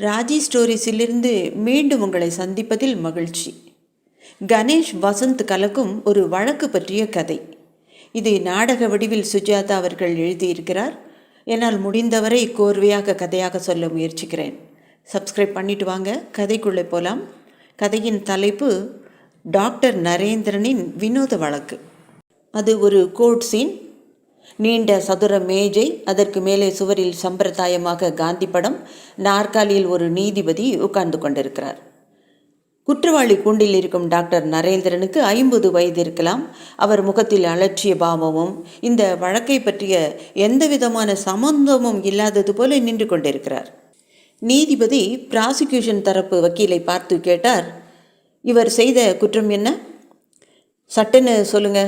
ராஜி ஸ்டோரிஸிலிருந்து மீண்டும் உங்களை சந்திப்பதில் மகிழ்ச்சி. கணேஷ் வசந்த் கலக்கும் ஒரு வழக்கு பற்றிய கதை. இது நாடக வடிவில் சுஜாதா அவர்கள் எழுதியிருக்கிறார். என்னால் முடிந்தவரை கோர்வையாக கதையாக சொல்ல முயற்சிக்கிறேன். சப்ஸ்கிரைப் பண்ணிட்டு வாங்க, கதைக்குள்ளே போகலாம். கதையின் தலைப்பு டாக்டர் நரேந்திரனின் வினோத வழக்கு. அது ஒரு கோர்ட் சீன். நீண்ட சதுர மேஜை, அதற்கு மேலே சுவரில் சம்பிரதாயமாக காந்தி படம், நாற்காலியில் ஒரு நீதிபதி உட்கார்ந்து கொண்டிருக்கிறார். குற்றவாளி கூண்டில் இருக்கும் டாக்டர் நரேந்திரனுக்கு 50 வயது இருக்கலாம். அவர் முகத்தில் அலட்சிய பாவமும் இந்த வழக்கை பற்றிய எந்த விதமான சம்பந்தமும் இல்லாதது போல நின்று கொண்டிருக்கிறார். நீதிபதி பிராசிக்யூஷன் தரப்பு வக்கீலை பார்த்து கேட்டார், இவர் செய்த குற்றம் என்ன? சட்டுன்னு சொல்லுங்க.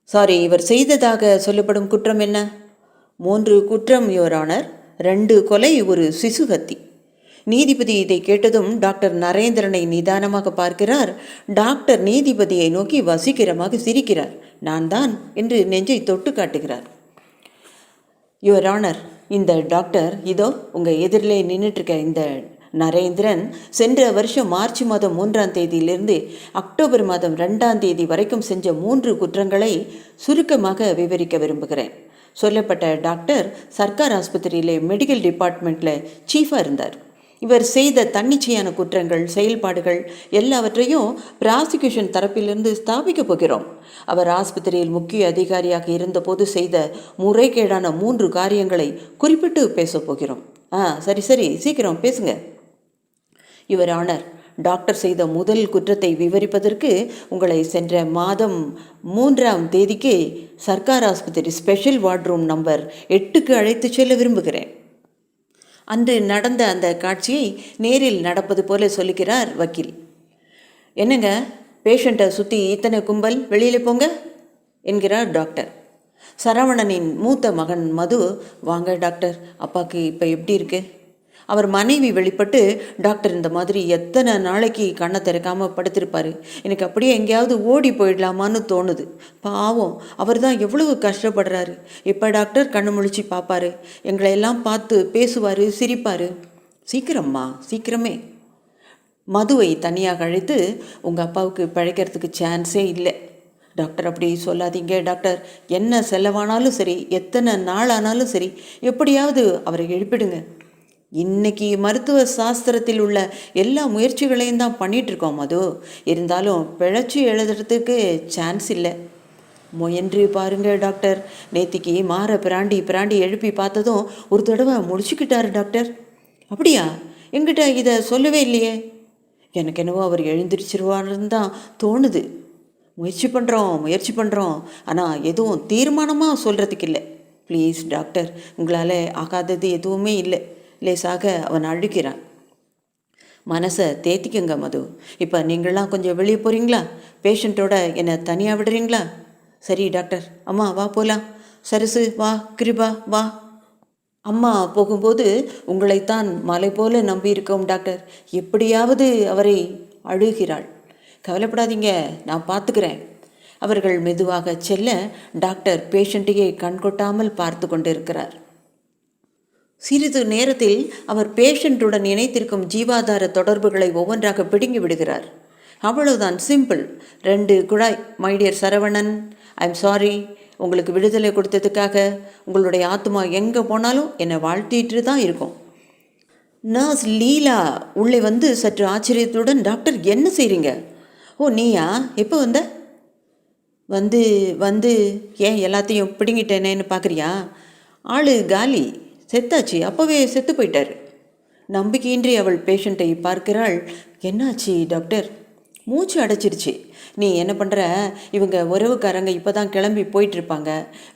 சாரி, இவர் செய்ததாக சொல்லப்படும் குற்றம் என்ன? 3 குற்றம் யுவர் ஆனர். 2 கொலை, ஒரு சிசு ஹத்தி. நீதிபதி இதை கேட்டதும் டாக்டர் நரேந்திரனை நிதானமாக பார்க்கிறார். டாக்டர் நீதிபதியை நோக்கி வசீகரமாக சிரிக்கிறார். நான் தான் என்று நெஞ்சை தொட்டு காட்டுகிறார். யுவர் ஆனர், இந்த டாக்டர் இதோ உங்கள் எதிரிலே நின்றுட்டுருக்க இந்த நரேந்திரன் சென்ற வருஷம் மார்ச் மாதம் 3ஆம் தேதியிலிருந்து அக்டோபர் மாதம் 2ஆம் தேதி வரைக்கும் செஞ்ச 3 குற்றங்களை சுருக்கமாக விவரிக்க விரும்புகிறேன். சொல்லப்பட்ட டாக்டர் சர்க்கார் ஆஸ்பத்திரியிலே மெடிக்கல் டிபார்ட்மெண்ட்டில் சீஃபாக இருந்தார். இவர் செய்த தன்னிச்சையான குற்றங்கள், செயல்பாடுகள் எல்லாவற்றையும் பிராசிக்யூஷன் தரப்பிலிருந்து ஸ்தாபிக்க போகிறோம். அவர் ஆஸ்பத்திரியில் முக்கிய அதிகாரியாக இருந்தபோது செய்த முறைகேடான 3 காரியங்களை குறிப்பிட்டு பேச போகிறோம். சரி சீக்கிரம் பேசுங்க. யுவர் ஆனர், டாக்டர் செய்த முதல் குற்றத்தை விவரிப்பதற்கு உங்களை சென்ற மாதம் 3ஆம் தேதிக்கு சர்க்கார் ஆஸ்பத்திரி ஸ்பெஷல் வார்ட் ரூம் நம்பர் 8க்கு அழைத்து செல்ல விரும்புகிறேன். அன்று நடந்த அந்த காட்சியை நேரில் நடப்பது போல சொல்லுகிறார் வக்கீல். என்னங்க, பேஷண்ட்டை சுற்றி இத்தனை கும்பல், வெளியில் போங்க என்கிறார் டாக்டர். சரவணனின் மூத்த மகன் மது, வாங்க டாக்டர், அப்பாவுக்கு இப்போ எப்படி இருக்கு? அவர் மனைவி வெளிப்பட்டு, டாக்டர் இந்த மாதிரி எத்தனை நாளைக்கு கண்ணை திறக்காமல் படுத்திருப்பார், எனக்கு அப்படியே எங்கேயாவது ஓடி போயிடலாமான்னு தோணுது. பாவம், அவர் தான் எவ்வளவு கஷ்டப்படுறாரு. இப்போ டாக்டர் கண்ணு முழிச்சு பார்ப்பாரு, எங்களையெல்லாம் பார்த்து பேசுவார், சிரிப்பார். சீக்கிரம்மா, சீக்கிரமே. மதுவை தனியாக அழைத்து, உங்கள் அப்பாவுக்கு பழைக்கிறதுக்கு சான்ஸே இல்லை. டாக்டர் அப்படி சொல்லாதீங்க டாக்டர், என்ன செலவானாலும் சரி, எத்தனை நாள் ஆனாலும் சரி, எப்படியாவது அவரை எழுப்பிடுங்க. இன்னைக்கு மருத்துவ சாஸ்திரத்தில் உள்ள எல்லா முயற்சிகளையும் தான் பண்ணிகிட்ருக்கோம் மது. இருந்தாலும் பிழைச்சி எழுதுறதுக்கு சான்ஸ் இல்லை. முயன்று பாருங்க டாக்டர். நேத்திக்கு மாற பிராண்டி எழுப்பி பார்த்ததும் ஒரு தடவை முடிச்சுக்கிட்டாரு டாக்டர். அப்படியா? எங்கிட்ட இதை சொல்லவே இல்லையே. எனக்கு என்னவோ அவர் எழுந்திரிச்சிருவாருன்னு தான் தோணுது. முயற்சி பண்ணுறோம், ஆனால் எதுவும் தீர்மானமாக சொல்கிறதுக்கு இல்லை. ப்ளீஸ் டாக்டர், உங்களால் ஆகாதது எதுவுமே இல்லை. லேசாக அவன் அழுகிறான். மனசை தேத்திக்கங்க மது. இப்போ நீங்களாம் கொஞ்சம் வெளியே போகிறீங்களா? பேஷண்ட்டோட என்னை தனியாக விடுறீங்களா? சரி டாக்டர். அம்மா வா போகலாம். சரசு வா, கிருபா வா. அம்மா போகும்போது உங்களைத்தான் மலை போல நம்பியிருக்கோம் டாக்டர், எப்படியாவது அவரை. அழுகிறாள். கவலைப்படாதீங்க, நான் பார்த்துக்கிறேன். அவர்கள் மெதுவாக செல்ல டாக்டர் பேஷண்ட்டையே கண்கொட்டாமல் பார்த்து கொண்டிருக்கிறார். சிறிது நேரத்தில் அவர் பேஷண்ட்டுடன் இணைத்திருக்கும் ஜீவாதார தொடர்புகளை ஒவ்வொன்றாக பிடுங்கி விடுகிறார். அவ்வளவுதான், சிம்பிள். 2 குழாய். My dear Saravanan, I am sorry. உங்களுக்கு விடுதலை கொடுத்ததுக்காக உங்களுடைய ஆத்மா எங்கே போனாலும் என்னை வாழ்த்திட்டு தான் இருக்கும். நர்ஸ் லீலா உள்ளே வந்து சற்று ஆச்சரியத்துடன், டாக்டர் என்ன செய்கிறீங்க? ஓ நீயா, எப்போ வந்த? வந்து ஏன் எல்லாத்தையும் பிடுங்கிட்டேனேன்னு பார்க்குறியா? ஆளு காலி, செத்தாச்சு, அப்போவே செத்து போயிட்டார். நம்பிக்கையின்றி அவள் பேஷண்ட்டை பார்க்கிறாள். என்னாச்சு டாக்டர்? மூச்சு அடைச்சிருச்சு. நீ என்ன பண்ணுற, இவங்க உறவுக்காரங்க இப்போ தான் கிளம்பி போயிட்டுருப்பாங்க.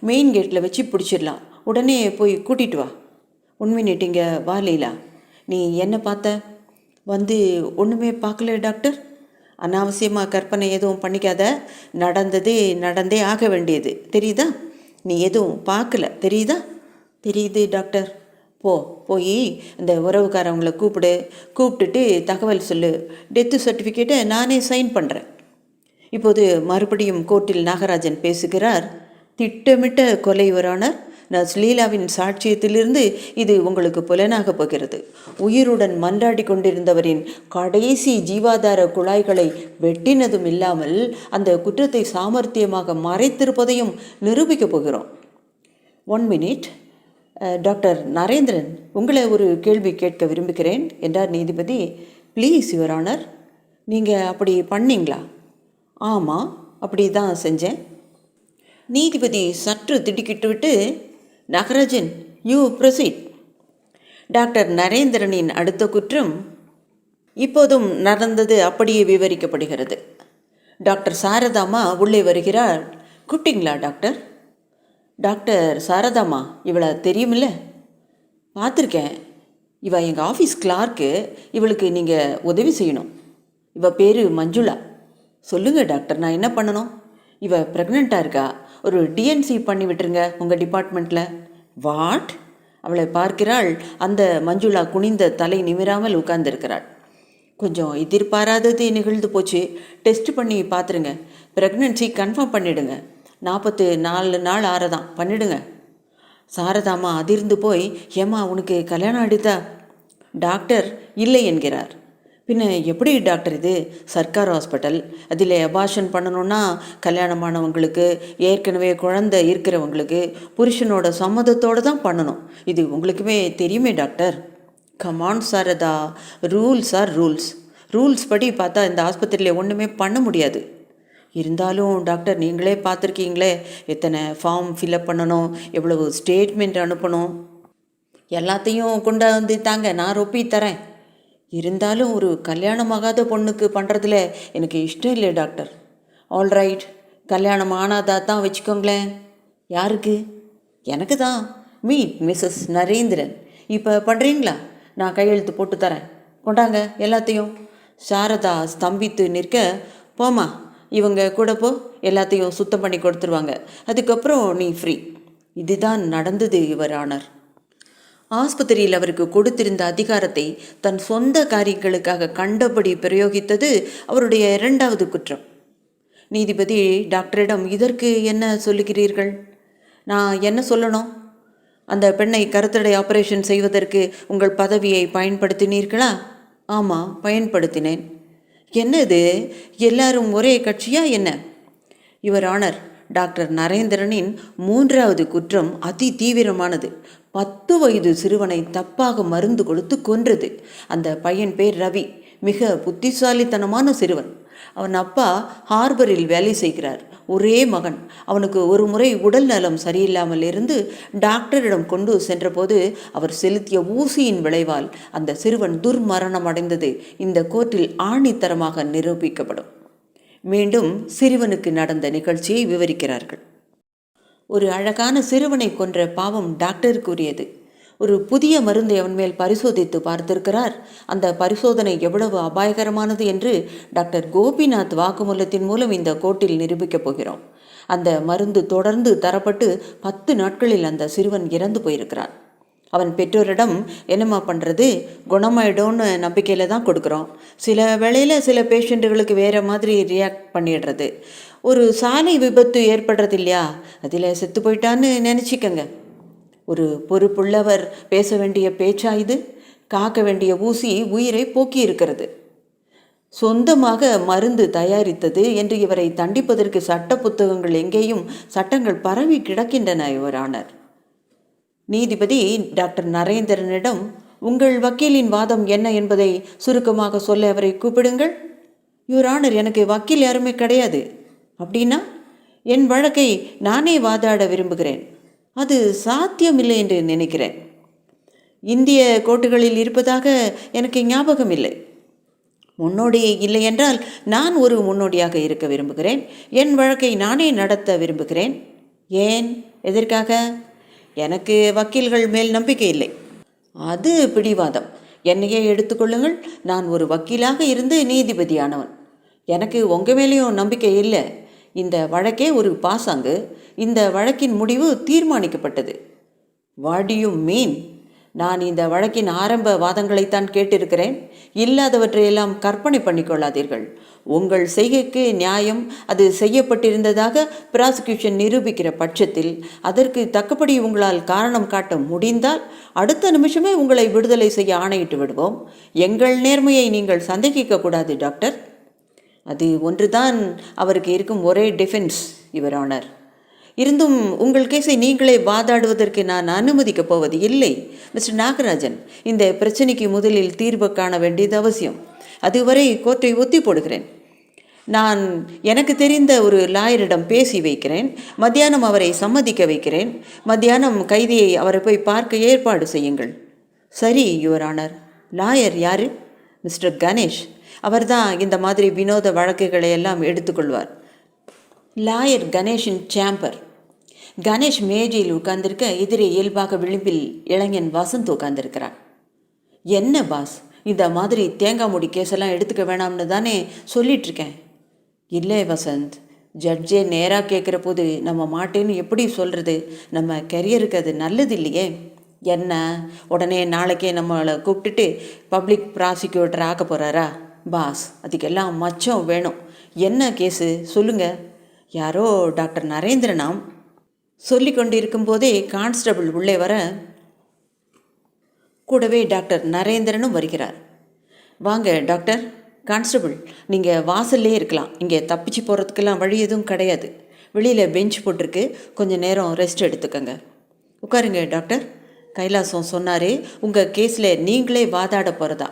மெயின் கேட்டில் வச்சு பிடிச்சிடலாம். உடனே போய் கூட்டிகிட்டு வா. 1 மினிட் இங்கே வா லீலா. நீ என்ன பார்த்த? ஒன்றுமே பார்க்கல டாக்டர். அனாவசியமாக கற்பனை எதுவும் பண்ணிக்காத. நடந்தே ஆக வேண்டியது, தெரியுதா? நீ எதுவும் பார்க்கல, தெரியுதா? தெரியுது டாக்டர். போய் இந்த உறவுக்காரவங்களை கூப்பிட்டுட்டு தகவல் சொல்லு. டெத்து சர்டிஃபிகேட்டை நானே சைன் பண்ணுறேன். இப்போது மறுபடியும் கோர்ட்டில் நாகராஜன் பேசுகிறார். திட்டமிட்ட கொலை யுவர் ஆனர். நர்ஸ் லீலாவின் சாட்சியத்திலிருந்து இது உங்களுக்கு புலனாக போகிறது. உயிருடன் மன்றாடி கொண்டிருந்தவரின் கடைசி ஜீவாதார குழாய்களை வெட்டினதும் இல்லாமல் அந்த குற்றத்தை சாமர்த்தியமாக மறைத்திருப்பதையும் நிரூபிக்கப் போகிறோம். 1 மினிட். டாக்டர் நரேந்திரன், உங்களை ஒரு கேள்வி கேட்க விரும்புகிறேன் என்றார் நீதிபதி. Please your honour. நீங்கள் அப்படி பண்ணீங்களா? ஆமாம், அப்படி தான் செஞ்சேன். நீதிபதி சற்று திடுக்கிட்டு விட்டு, நாகராஜன், யூ ப்ரொசீட். டாக்டர் நரேந்திரனின் அடுத்த குற்றம் இப்போதும் நடந்தது அப்படியே விவரிக்கப்படுகிறது. டாக்டர் சாரதாம்மா உள்ளே வருகிறார். கூப்பிட்டீங்களா டாக்டர்? டாக்டர் சாரதாம்மா, இவளை தெரியுமில்ல? பார்த்துருக்கேன். இவள் எங்கள் ஆஃபீஸ் கிளார்க்கு. இவளுக்கு நீங்கள் உதவி செய்யணும். இவள் பேர் மஞ்சுளா. சொல்லுங்கள் டாக்டர், நான் என்ன பண்ணணும்? இவள் ப்ரெக்னெண்ட்டாக இருக்கா. ஒரு டிஎன்சி பண்ணி விட்டுருங்க உங்கள் டிபார்ட்மெண்ட்டில். வாட்? அவளை பார்க்கிறாள். அந்த மஞ்சுளா குனிந்த தலை நிமிராமல் உட்கார்ந்திருக்கிறாள். கொஞ்சம் எதிர்பாராதது நிகழ்ந்து போச்சு. டெஸ்ட் பண்ணி பார்த்துருங்க. ப்ரெக்னென்சி கன்ஃபார்ம் பண்ணிவிடுங்க. 44 நாள் ஆறதான் பண்ணிடுங்க. சாரதாம்மா அதிர்ந்து போய், ஏம்மா உனக்கு கல்யாணம் ஆகிடுதா? டாக்டர் இல்லை என்கிறார். பின்ன எப்படி டாக்டர் இது? சர்க்கார் ஹாஸ்பிட்டல். அதில் அபார்ஷன் பண்ணணுன்னா கல்யாணமானவங்களுக்கு, ஏற்கனவே குழந்தை இருக்கிறவங்களுக்கு புருஷனோட சம்மதத்தோடு தான் பண்ணணும். இது உங்களுக்குமே தெரியுமே doctor. Come on Saradha, rules are rules. Rules படி பார்த்தா இந்த ஆஸ்பத்திரியில் ஒன்றுமே பண்ண முடியாது. இருந்தாலும் டாக்டர், நீங்களே பார்த்துருக்கீங்களே, எத்தனை ஃபார்ம் ஃபில்அப் பண்ணணும், எவ்வளவு ஸ்டேட்மெண்ட் அனுப்பணும், எல்லாத்தையும் கொண்டாந்து தாங்க, நான் ரொப்பி தரேன். இருந்தாலும் ஒரு கல்யாணமாகாத பொண்ணுக்கு பண்ணுறதுல எனக்கு இஷ்டம் இல்லை டாக்டர். ஆல்ரைட், கல்யாணம் ஆனாதா தான் வச்சுக்கோங்களேன். யாருக்கு? எனக்கு தான். Meet Mrs Narendran. இப்போ பண்ணுறீங்களா? நான் கையெழுத்து போட்டு தரேன். கொண்டாங்க எல்லாத்தையும். சாரதா ஸ்தம்பித்து நிற்க, போமா இவங்க கூட போ, எல்லாத்தையும் சுத்தம் பண்ணி கொடுத்துருவாங்க, அதுக்கப்புறம் நீ ஃப்ரீ. இதுதான் நடந்தது யுவர் ஆனர். ஆஸ்பத்திரியில் அவருக்கு கொடுத்திருந்த அதிகாரத்தை தன் சொந்த காரியங்களுக்காக கண்டபடி பிரயோகித்தது அவருடைய 2வது குற்றம். நீதிபதி டாக்டரிடம், இதற்கு என்ன சொல்லுகிறீர்கள்? நான் என்ன சொல்லணும்? அந்த பெண்ணை கருத்தடை ஆபரேஷன் செய்வதற்கு உங்கள் பதவியை பயன்படுத்தினீர்களா? ஆமாம், பயன்படுத்தினேன். என்னது, எல்லாரும் ஒரே கட்சியா என்ன? யுவர் ஆனர், டாக்டர் நரேந்திரனின் 3வது குற்றம் அதி தீவிரமானது. 10 வயது சிறுவனை தப்பாக மருந்து கொடுத்து கொன்றது. அந்த பையன் பேர் ரவி. மிக புத்திசாலித்தனமான சிறுவன். அவன் அப்பா ஹார்பரில் வேலை செய்கிறார். ஒரே மகன். அவனுக்கு ஒரு முறை உடல் நலம் சரியில்லாமல் இருந்து டாக்டரிடம் கொண்டு சென்றபோது அவர் செலுத்திய ஊசியின் விளைவால் அந்த சிறுவன் துர்மரணம் அடைந்தது இந்த கோர்ட்டில் ஆணித்தரமாக நிரூபிக்கப்படும். மீண்டும் சிறுவனுக்கு நடந்த நிகழ்ச்சியை விவரிக்கிறார்கள். ஒரு அழகான சிறுவனை கொன்ற பாவம் டாக்டருக்குரியது. ஒரு புதிய மருந்தை அவன் மேல் பரிசோதித்து பார்த்திருக்கிறார். அந்த பரிசோதனை எவ்வளவு அபாயகரமானது என்று டாக்டர் கோபிநாத் வாக்குமூலத்தின் மூலம் இந்த கோர்ட்டில் நிரூபிக்கப் போகிறோம். அந்த மருந்து தொடர்ந்து தரப்பட்டு 10 நாட்களில் அந்த சிறுவன் இறந்து போயிருக்கிறான். அவன் பெற்றோரிடம், என்னம்மா பண்ணுறது, குணமாயிடும்னு நம்பிக்கையில் தான் கொடுக்குறோம். சில வேளையில் சில பேஷண்ட்டுகளுக்கு வேறு மாதிரி ரியாக்ட் பண்ணிடுறது. ஒரு சாலை விபத்து ஏற்படுறது இல்லையா, அதில் செத்து போயிட்டான்னு நினச்சிக்கங்க. ஒரு பொறுப்புள்ளவர் பேச வேண்டிய பேச்சா இது? காக்க வேண்டிய ஊசி உயிரை போக்கி இருக்கிறது. சொந்தமாக மருந்து தயாரித்தது என்று இவரை தண்டிப்பதற்கு சட்ட புத்தகங்கள் எங்கேயும் சட்டங்கள் பரவி கிடக்கின்றன யுவர் ஆனர். நீதிபதி டாக்டர் நரேந்திரனிடம், உங்கள் வக்கீலின் வாதம் என்ன என்பதை சுருக்கமாக சொல்ல அவரை கூப்பிடுங்கள். யுவர் ஆனர், எனக்கு வக்கீல் யாருமே கிடையாது. அப்படின்னா என் வழக்கை நானே வாதாட விரும்புகிறேன். அது சாத்தியமில்லை என்று நினைக்கிறேன். இந்திய கோர்ட்டுகளில் இருப்பதாக எனக்கு ஞாபகம் இல்லை. முன்னோடி இல்லை என்றால் நான் ஒரு முன்னோடியாக இருக்க விரும்புகிறேன். என் வழக்கை நானே நடத்த விரும்புகிறேன். ஏன்? எதற்காக? எனக்கு வக்கீல்கள் மேல் நம்பிக்கை இல்லை. அது பிடிவாதம். என்னையே எடுத்துக்கொள்ளுங்கள். நான் ஒரு வக்கீலாக இருந்து நீதிபதியானவன். எனக்கு உங்கள் மேலேயும் நம்பிக்கை இல்லை. இந்த வழக்கே ஒரு பாசாங்கு. இந்த வழக்கின் முடிவு தீர்மானிக்கப்பட்டது. What to you mean? நான் இந்த வழக்கின் ஆரம்ப வாதங்களைத்தான் கேட்டிருக்கிறேன். இல்லாதவற்றையெல்லாம் கற்பனை பண்ணிக்கொள்ளாதீர்கள். உங்கள் செய்கைக்கு நியாயம் அது செய்யப்பட்டிருந்ததாக பிராசிக்யூஷன் நிரூபிக்கிற பட்சத்தில் அதற்கு தக்கபடி உங்களால் காரணம் காட்ட முடிந்தால் அடுத்த நிமிஷமே உங்களை விடுதலை செய்ய ஆணையிட்டு விடுவோம். எங்கள் நேர்மையை நீங்கள் சந்தேகிக்கக்கூடாது டாக்டர். அது ஒன்றுதான் அவருக்கு இருக்கும் ஒரே டிஃபென்ஸ், யுவர் ஆனர். இருந்தும் உங்கள் கேஸை நீங்களே வாதாடுவதற்கு நான் அனுமதிக்கப் போவது இல்லை. மிஸ்டர் நாகராஜன், இந்த பிரச்சனைக்கு முதலில் தீர்வு காண வேண்டியது அவசியம். அதுவரை கோர்ட்டை ஒத்தி போடுகிறேன். நான் எனக்கு தெரிந்த ஒரு லாயரிடம் பேசி வைக்கிறேன். மத்தியானம் அவரை சம்மதிக்க வைக்கிறேன். மத்தியானம் கைதியை அவரை போய் பார்க்க ஏற்பாடு செய்யுங்கள். சரி யுவர் ஆனர். லாயர் யாரு? மிஸ்டர் கணேஷ். அவர்தான் இந்த மாதிரி வினோத வழக்குகளை எல்லாம் எடுத்துக்கொள்வார். லாயர் கணேஷின் சேம்பர். கணேஷ் மேஜையில் உட்கார்ந்திருக்க எதிரே இயல்பாக விளிம்பில் இளைஞன் வசந்த் உட்கார்ந்திருக்கிறான். என்ன பாஸ், இந்த மாதிரி தேங்காய் மூடி கேஸெல்லாம் எடுத்துக்க வேணாம்னு தானே சொல்லிகிட்ருக்கேன். இல்லை வசந்த், ஜட்ஜே நேராக கேட்குற போது நம்ம மாட்டேன்னு எப்படி சொல்கிறது? நம்ம கெரியருக்கு அது நல்லது இல்லையே. என்ன உடனே நாளைக்கே நம்மளை கூப்பிட்டுட்டு பப்ளிக் ப்ராசிக்யூட்டர் ஆக்க போகிறாரா? பாஸ், அதுக்கெல்லாம் மச்சம் வேணும். என்ன கேஸு சொல்லுங்கள். யாரோ டாக்டர் நரேந்திரனாம். சொல்லி கொண்டு இருக்கும்போதே கான்ஸ்டபிள் உள்ளே வர கூடவே டாக்டர் நரேந்திரனும் வருகிறார். வாங்க டாக்டர். கான்ஸ்டபிள், நீங்கள் வாசல்லே இருக்கலாம். இங்கே தப்பிச்சு போகிறதுக்கெல்லாம் வழி எதுவும் கிடையாது. வெளியில் பெஞ்ச் போட்டிருக்கு, கொஞ்சம் நேரம் ரெஸ்ட் எடுத்துக்கோங்க. உட்காருங்க டாக்டர். கைலாசம் சொன்னார் உங்கள் கேஸில் நீங்களே வாதாட போகிறதா?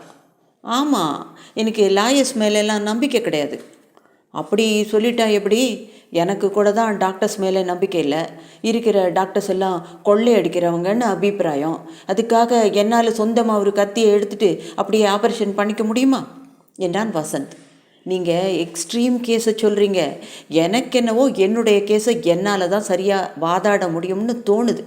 ஆமாம், எனக்கு லாயர்ஸ் மேலெல்லாம் நம்பிக்கை கிடையாது. அப்படி சொல்லிட்டா எப்படி? எனக்கு கூட தான் டாக்டர்ஸ் மேலே நம்பிக்கை இல்லை. இருக்கிற டாக்டர்ஸ் எல்லாம் கொள்ளை அடிக்கிறவங்கன்னு அபிப்பிராயம். அதுக்காக என்னால் சொந்தமாக ஒரு கத்தியை எடுத்துகிட்டு அப்படியே ஆப்ரேஷன் பண்ணிக்க முடியுமா என்றான் வசந்த். நீங்கள் எக்ஸ்ட்ரீம் கேஸை சொல்கிறீங்க. எனக்கு என்னவோ என்னுடைய கேஸை என்னால் தான் சரியாக வாதாட முடியும்னு தோணுது.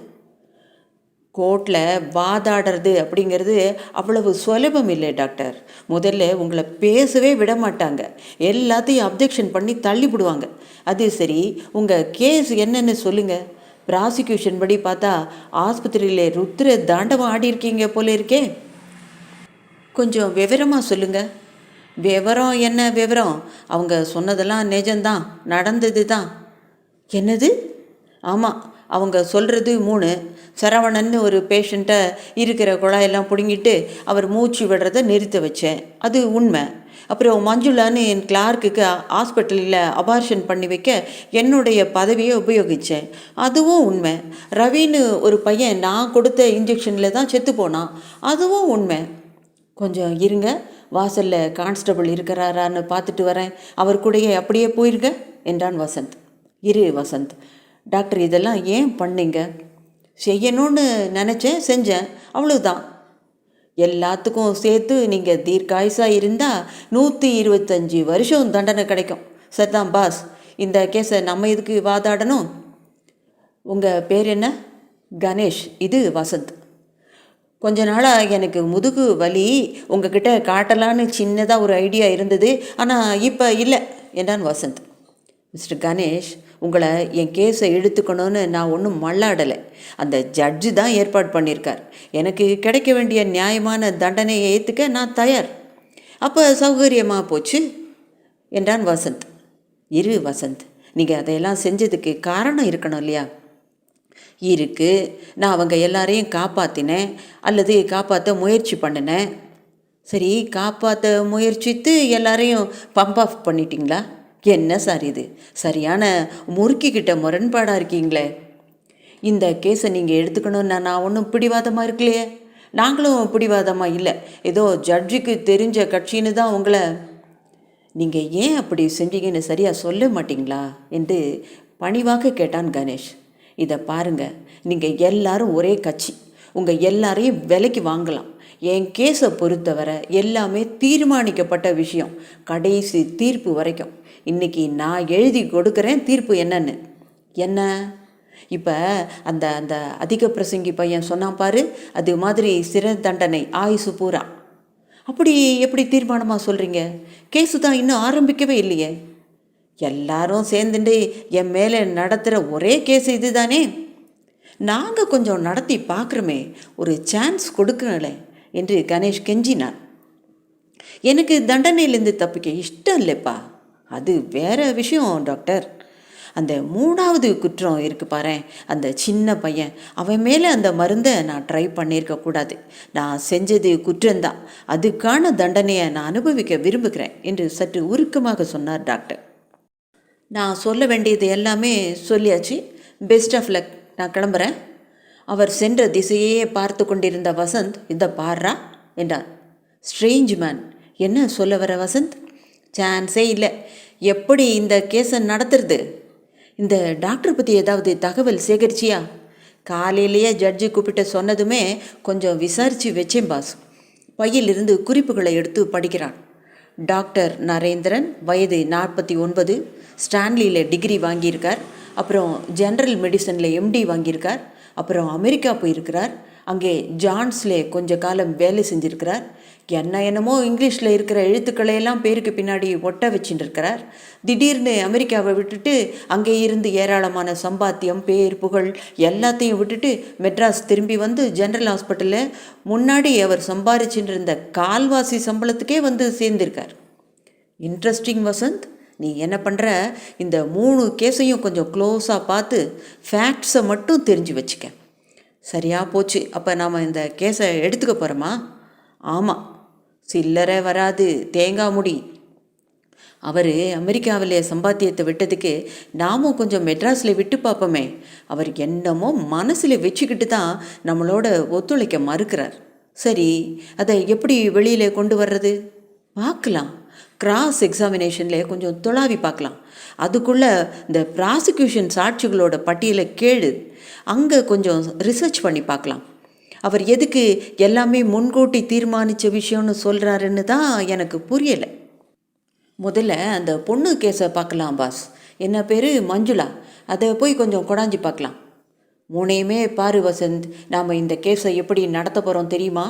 கோர்ட்டில் வாதாடுறது அப்படிங்கிறது அவ்வளவு சுலபம் இல்லை டாக்டர். முதல்ல உங்களை பேசவே விட மாட்டாங்க. எல்லாத்தையும் அப்ஜெக்ஷன் பண்ணி தள்ளிவிடுவாங்க. அது சரி, உங்கள் கேஸ் என்னன்னு சொல்லுங்கள். ப்ராசிக்யூஷன் படி பார்த்தா ஆஸ்பத்திரியில் ருத்ர தாண்டவம் ஆடி இருக்கீங்க போல இருக்கே. கொஞ்சம் விவரமாக சொல்லுங்கள். விவரம் என்ன விவரம்? அவங்க சொன்னதெல்லாம் நிஜம்தான், நடந்தது தான். என்னது? ஆமாம், அவங்க சொல்கிறது 3. சரவணன்னு ஒரு பேஷண்ட்டை இருக்கிற குழாயெல்லாம் பிடுங்கிட்டு அவர் மூச்சு விடுறதை நிறுத்த வச்சேன், அது உண்மை. அப்புறம் மஞ்சுளான்னு என் கிளார்க்குக்கு ஹாஸ்பிட்டலில் அபார்ஷன் பண்ணி வைக்க என்னுடைய பதவியை உபயோகித்தேன், அதுவும் உண்மை. ரவின்னு ஒரு பையன் நான் கொடுத்த இன்ஜெக்ஷனில் தான் செத்து போனான், அதுவும் உண்மை. கொஞ்சம் இருங்க, வாசலில் கான்ஸ்டபிள் இருக்கிறாரான்னு பார்த்துட்டு வரேன், அவர் கூடயே அப்படியே போயிருங்க என்றான் வசந்த். இரு வசந்த், டாக்டர் இதெல்லாம் ஏன் பண்ணீங்க? செய்யணும்னு நினச்சேன், செஞ்சேன், அவ்வளவுதான். எல்லாத்துக்கும் சேர்த்து நீங்கள் தீர்க்காயுசாக இருந்தால் 125 வருஷம் தண்டனை கிடைக்கும். சரிதான் பாஸ், இந்த கேஸை நம்ம எதுக்கு வாதாடணும்? உங்கள் பேர் என்ன? கணேஷ். இது வசந்த். கொஞ்ச நாளாக எனக்கு முதுகு வலி, உங்ககிட்ட காட்டலான்னு சின்னதாக ஒரு ஐடியா இருந்தது, ஆனால் இப்போ இல்லை என்றான் வசந்த். மிஸ்டர் கணேஷ், உங்களை என் கேஸை இழுத்துக்கணும்னு நான் ஒன்றும் மல்லாடலை. அந்த ஜட்ஜு தான் ஏற்பாடு பண்ணியிருக்கார். எனக்கு கிடைக்க வேண்டிய நியாயமான தண்டனையை ஏற்றுக்க நான் தயார். அப்போ சௌகரியமாக போச்சு என்றான் வசந்த். இரு வசந்த், நீங்கள் அதையெல்லாம் செஞ்சதுக்கு காரணம் இருக்கணும் இல்லையா? இருக்குது. நான் அவங்க எல்லாரையும் காப்பாற்றினேன் அல்லது காப்பாற்ற முயற்சி பண்ணினேன். சரி, காப்பாற்ற முயற்சித்து எல்லாரையும் பம்ப் ஆஃப் பண்ணிட்டீங்களா? என்ன சார் இது? சரியான முறுக்கிக்கிட்ட முரண்பாடாக இருக்கீங்களே. இந்த கேஸை நீங்கள் எடுத்துக்கணும்னா நான் ஒன்றும் பிடிவாதமாக இருக்கலையே. நாங்களும் பிடிவாதமாக இல்லை, ஏதோ ஜட்ஜுக்கு தெரிஞ்ச கட்சின்னு தான் உங்களை. நீங்கள் ஏன் அப்படி செஞ்சீங்கன்னு சரியாக சொல்ல மாட்டிங்களா என்று பணிவாக கேட்டான் கணேஷ். இதை பாருங்கள், நீங்கள் எல்லாரும் ஒரே கட்சி, உங்கள் எல்லாரையும் விலைக்கு வாங்கலாம். என் கேஸை பொறுத்தவரை எல்லாமே தீர்மானிக்கப்பட்ட விஷயம், கடைசி தீர்ப்பு வரைக்கும். இன்றைக்கி நான் எழுதி கொடுக்குறேன் தீர்ப்பு என்னன்னு. என்ன? இப்போ அந்த அந்த அதிக பிரசங்கி பையன் சொன்னான் பாரு, அது மாதிரி சிறை தண்டனை ஆயுசு பூரா. அப்படி எப்படி தீர்மானமாக சொல்கிறீங்க? கேஸு தான் இன்னும் ஆரம்பிக்கவே இல்லையே. எல்லாரும் சேர்ந்துட்டு என் மேலே நடத்துகிற ஒரே கேஸ் இது தானே. நாங்கள் கொஞ்சம் நடத்தி பார்க்குறோமே, ஒரு சான்ஸ் கொடுக்கங்களேன் என்று கணேஷ் கெஞ்சினான். எனக்கு தண்டனையிலேருந்து தப்பிக்க இஷ்டம் இல்லைப்பா, அது வேற விஷயம் டாக்டர். அந்த 3வது குற்றம் இருக்கு பாரு, அந்த சின்ன பையன், அவன் மேலே அந்த மருந்தை நான் ட்ரை பண்ணியிருக்கக்கூடாது. நான் செஞ்சது குற்றம்தான், அதுக்கான தண்டனையை நான் அனுபவிக்க விரும்புகிறேன் என்று சற்று உருக்கமாக சொன்னார் டாக்டர். நான் சொல்ல வேண்டியது எல்லாமே சொல்லியாச்சு, பெஸ்ட் ஆஃப் லக், நான் கிளம்புறேன். அவர் சென்ற திசையே பார்த்து கொண்டிருந்த வசந்த், இதை பாரா என்றான். ஸ்ட்ரேஞ்ச் மேன், என்ன சொல்ல வர வசந்த்? சான்ஸே இல்லை. எப்படி இந்த கேஸை நடத்துறது? இந்த டாக்டர் பற்றி ஏதாவது தகவல் சேகரிச்சியா? காலையிலேயே ஜட்ஜு கூப்பிட்டு சொன்னதுமே கொஞ்சம் விசாரித்து வச்சேன் பாஸ். பையிலிருந்து குறிப்புகளை எடுத்து படிக்கிறான். டாக்டர் நரேந்திரன், வயது 49, ஸ்டான்லியில் டிகிரி வாங்கியிருக்கார். அப்புறம் ஜென்ரல் மெடிசனில் எம்டி வாங்கியிருக்கார். அப்புறம் அமெரிக்கா போயிருக்கிறார். அங்கே ஜான்ஸ்லே கொஞ்ச காலம் வேலை செஞ்சுருக்கிறார். என்னமோ இங்கிலீஷில் இருக்கிற எழுத்துக்களையெல்லாம் பேருக்கு பின்னாடி ஒட்ட வச்சுட்டு இருக்கிறார். திடீர்னு அமெரிக்காவை விட்டுட்டு அங்கே இருந்து ஏராளமான சம்பாத்தியம், பேர், புகழ் எல்லாத்தையும் விட்டுட்டு மெட்ராஸ் திரும்பி வந்து ஜென்ரல் ஹாஸ்பிட்டலில் முன்னாடி அவர் சம்பாதிச்சுட்டு இருந்த கால்வாசி சம்பளத்துக்கே வந்து சேர்ந்திருக்கார். இன்ட்ரெஸ்டிங் வசந்த், நீ என்ன பண்ணுற, இந்த 3 கேஸையும் கொஞ்சம் க்ளோஸாக பார்த்து ஃபேக்ட்ஸை மட்டும் தெரிஞ்சு வச்சுக்க. சரியா போச்சு. அப்போ நாம் இந்த கேஸை எடுத்துக்க போகிறோமா? ஆமாம், சில்லறை வராது, தேங்காய் முடி. அவர் அமெரிக்காவில் சம்பாத்தியத்தை விட்டதுக்கு நாமும் கொஞ்சம் மெட்ராஸில் விட்டு பார்ப்போமே. அவர் என்னமோ மனசில் வச்சுக்கிட்டு தான் நம்மளோட ஒத்துழைக்க மறுக்கிறார். சரி, அதை எப்படி வெளியில் கொண்டு வர்றது? பார்க்கலாம், கிராஸ் எக்ஸாமினேஷனில் கொஞ்சம் துளாவி பார்க்கலாம். அதுக்குள்ளே இந்த ப்ராசிக்யூஷன் சாட்சிகளோட பட்டியலை கேளு, அங்கே கொஞ்சம் ரிசர்ச் பண்ணி பார்க்கலாம். அவர் எதுக்கு எல்லாமே முன்கூட்டி தீர்மானித்த விஷயம்னு சொல்கிறாருன்னு தான் எனக்கு புரியலை. முதல்ல அந்த பொண்ணு கேஸை பார்க்கலாம் பாஸ். என்ன பேர்? மஞ்சுளா. அதை போய் கொஞ்சம் கொடாஞ்சி பார்க்கலாம். 3யுமே பாரு வசந்த், நாம் இந்த கேஸை எப்படி நடத்த போகிறோம் தெரியுமா?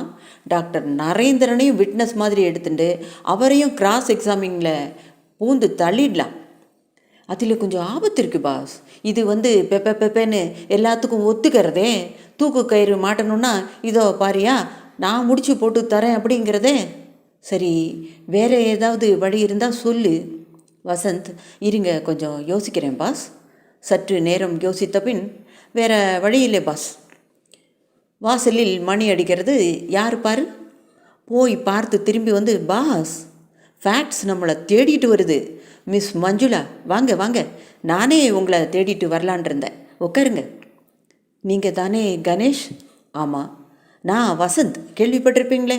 டாக்டர் நரேந்திரனையும் விட்னஸ் மாதிரி எடுத்துட்டு அவரையும் கிராஸ் எக்ஸாமிங்கில் பூந்து தள்ளிடலாம். அதில் கொஞ்சம் ஆபத்து இருக்குது பாஸ். இது பெப்பேன்னு எல்லாத்துக்கும் ஒத்துக்கிறதே. தூக்கு கயிறு மாட்டணும்னா இதோ பாரியா, நான் முடிச்சு போட்டு தரேன் அப்படிங்கிறதே. சரி, வேறு ஏதாவது வழி இருந்தால் சொல்லு. வசந்த், இருங்க கொஞ்சம் யோசிக்கிறேன் பாஸ். சற்று நேரம் யோசித்த பின், வேறு வழி இல்லை பாஸ். வாசலில் மணி அடிக்கிறது, யார் பாரு. போய் பார்த்து திரும்பி வந்து, பாஸ், ஃபேக்ட்ஸ் நம்மளை தேடிட்டு வருது. மிஸ் மஞ்சுளா, வாங்க வாங்க, நானே உங்களை தேடிட்டு வரலான் இருந்தேன், உட்காருங்க. நீங்கள் தானே கணேஷ்? ஆமாம், நான் வசந்த், கேள்விப்பட்டிருப்பீங்களே.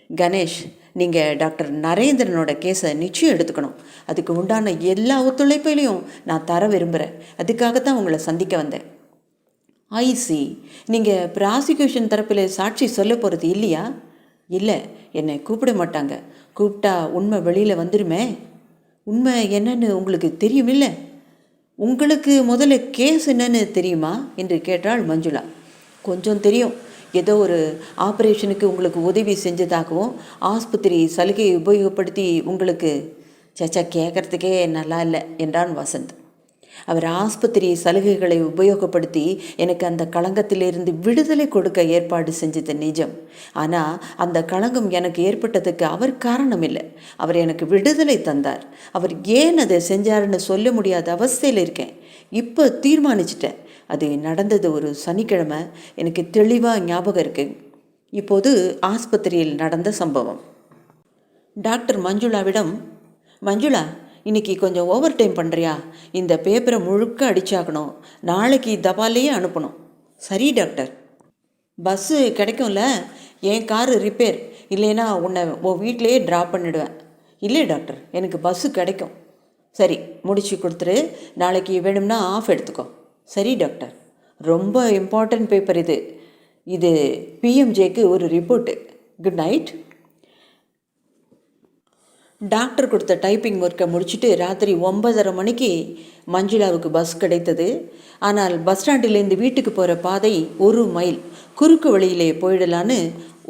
கணேஷ், நீங்கள் டாக்டர் நரேந்திரனோட கேஸை நிச்சயம் எடுத்துக்கணும். அதுக்கு உண்டான எல்லா ஒத்துழைப்பையும் நான் தர விரும்புகிறேன். அதுக்காகத்தான் உங்களை சந்திக்க வந்தேன். ஐசி, நீங்கள் ப்ராசிக்யூஷன் தரப்பில் சாட்சி சொல்ல போகிறது இல்லையா? இல்லை, என்னை கூப்பிட மாட்டாங்க. கூப்பிட்டா உண்மை வெளியில் வந்துடுமே. உண்மை என்னன்னு உங்களுக்கு தெரியும் இல்லை? உங்களுக்கு முதல்ல கேஸ் என்னன்னு தெரியுமா என்று கேட்டாள் மஞ்சுளா. கொஞ்சம் தெரியும். ஏதோ ஒரு ஆப்ரேஷனுக்கு உங்களுக்கு உதவி செஞ்சதாகவும் ஆஸ்பத்திரி சலுகையை உபயோகப்படுத்தி உங்களுக்கு சச்சா கேட்குறதுக்கே நல்லா இல்லை என்றான் வசந்த். அவர் ஆஸ்பத்திரி சலுகைகளை உபயோகப்படுத்தி எனக்கு அந்த களங்கத்திலிருந்து விடுதலை கொடுக்க ஏற்பாடு செஞ்சது நிஜம். ஆனால் அந்த களங்கம் எனக்கு ஏற்பட்டதுக்கு அவர் காரணம் இல்லை. அவர் எனக்கு விடுதலை தந்தார். அவர் ஏன் அதை செஞ்சாருன்னு சொல்ல முடியாத அவஸ்தையில் இருக்கேன். இப்போ தீர்மானிச்சிட்டேன். அது நடந்தது ஒரு சனிக்கிழமை, எனக்கு தெளிவாக ஞாபகம் இருக்குது. இப்போது ஆஸ்பத்திரியில் நடந்த சம்பவம். டாக்டர் மஞ்சுளாவிடம், மஞ்சுளா, இன்றைக்கி கொஞ்சம் ஓவர் டைம் பண்ணுறியா? இந்த பேப்பரை முழுக்க அடிச்சாக்கணும், நாளைக்கு தபாலையே அனுப்பணும். சரி டாக்டர். பஸ்ஸு கிடைக்கும்ல? என் காரு ரிப்பேர், இல்லைன்னா உன்னை உன் வீட்டிலையே ட்ராப் பண்ணிவிடுவேன். இல்லை டாக்டர், எனக்கு பஸ்ஸு கிடைக்கும். சரி, முடிச்சு கொடுத்துரு. நாளைக்கு வேணும்னா ஆஃப் எடுத்துக்கோ. சரி டாக்டர். ரொம்ப இம்பார்ட்டன்ட் பேப்பர் இது. இது பிஎம்ஜேக்கு ஒரு ரிப்போர்ட்டு. Good night. டாக்டர் கொடுத்த டைப்பிங் ஒர்க்கை முடிச்சுட்டு ராத்திரி 9:30 மணிக்கு மஞ்சுளாவுக்கு பஸ் கிடைத்தது. ஆனால் பஸ் ஸ்டாண்டிலேருந்து வீட்டுக்கு போகிற பாதை 1 மைல். குறுக்கு வழியிலே போயிடலான்னு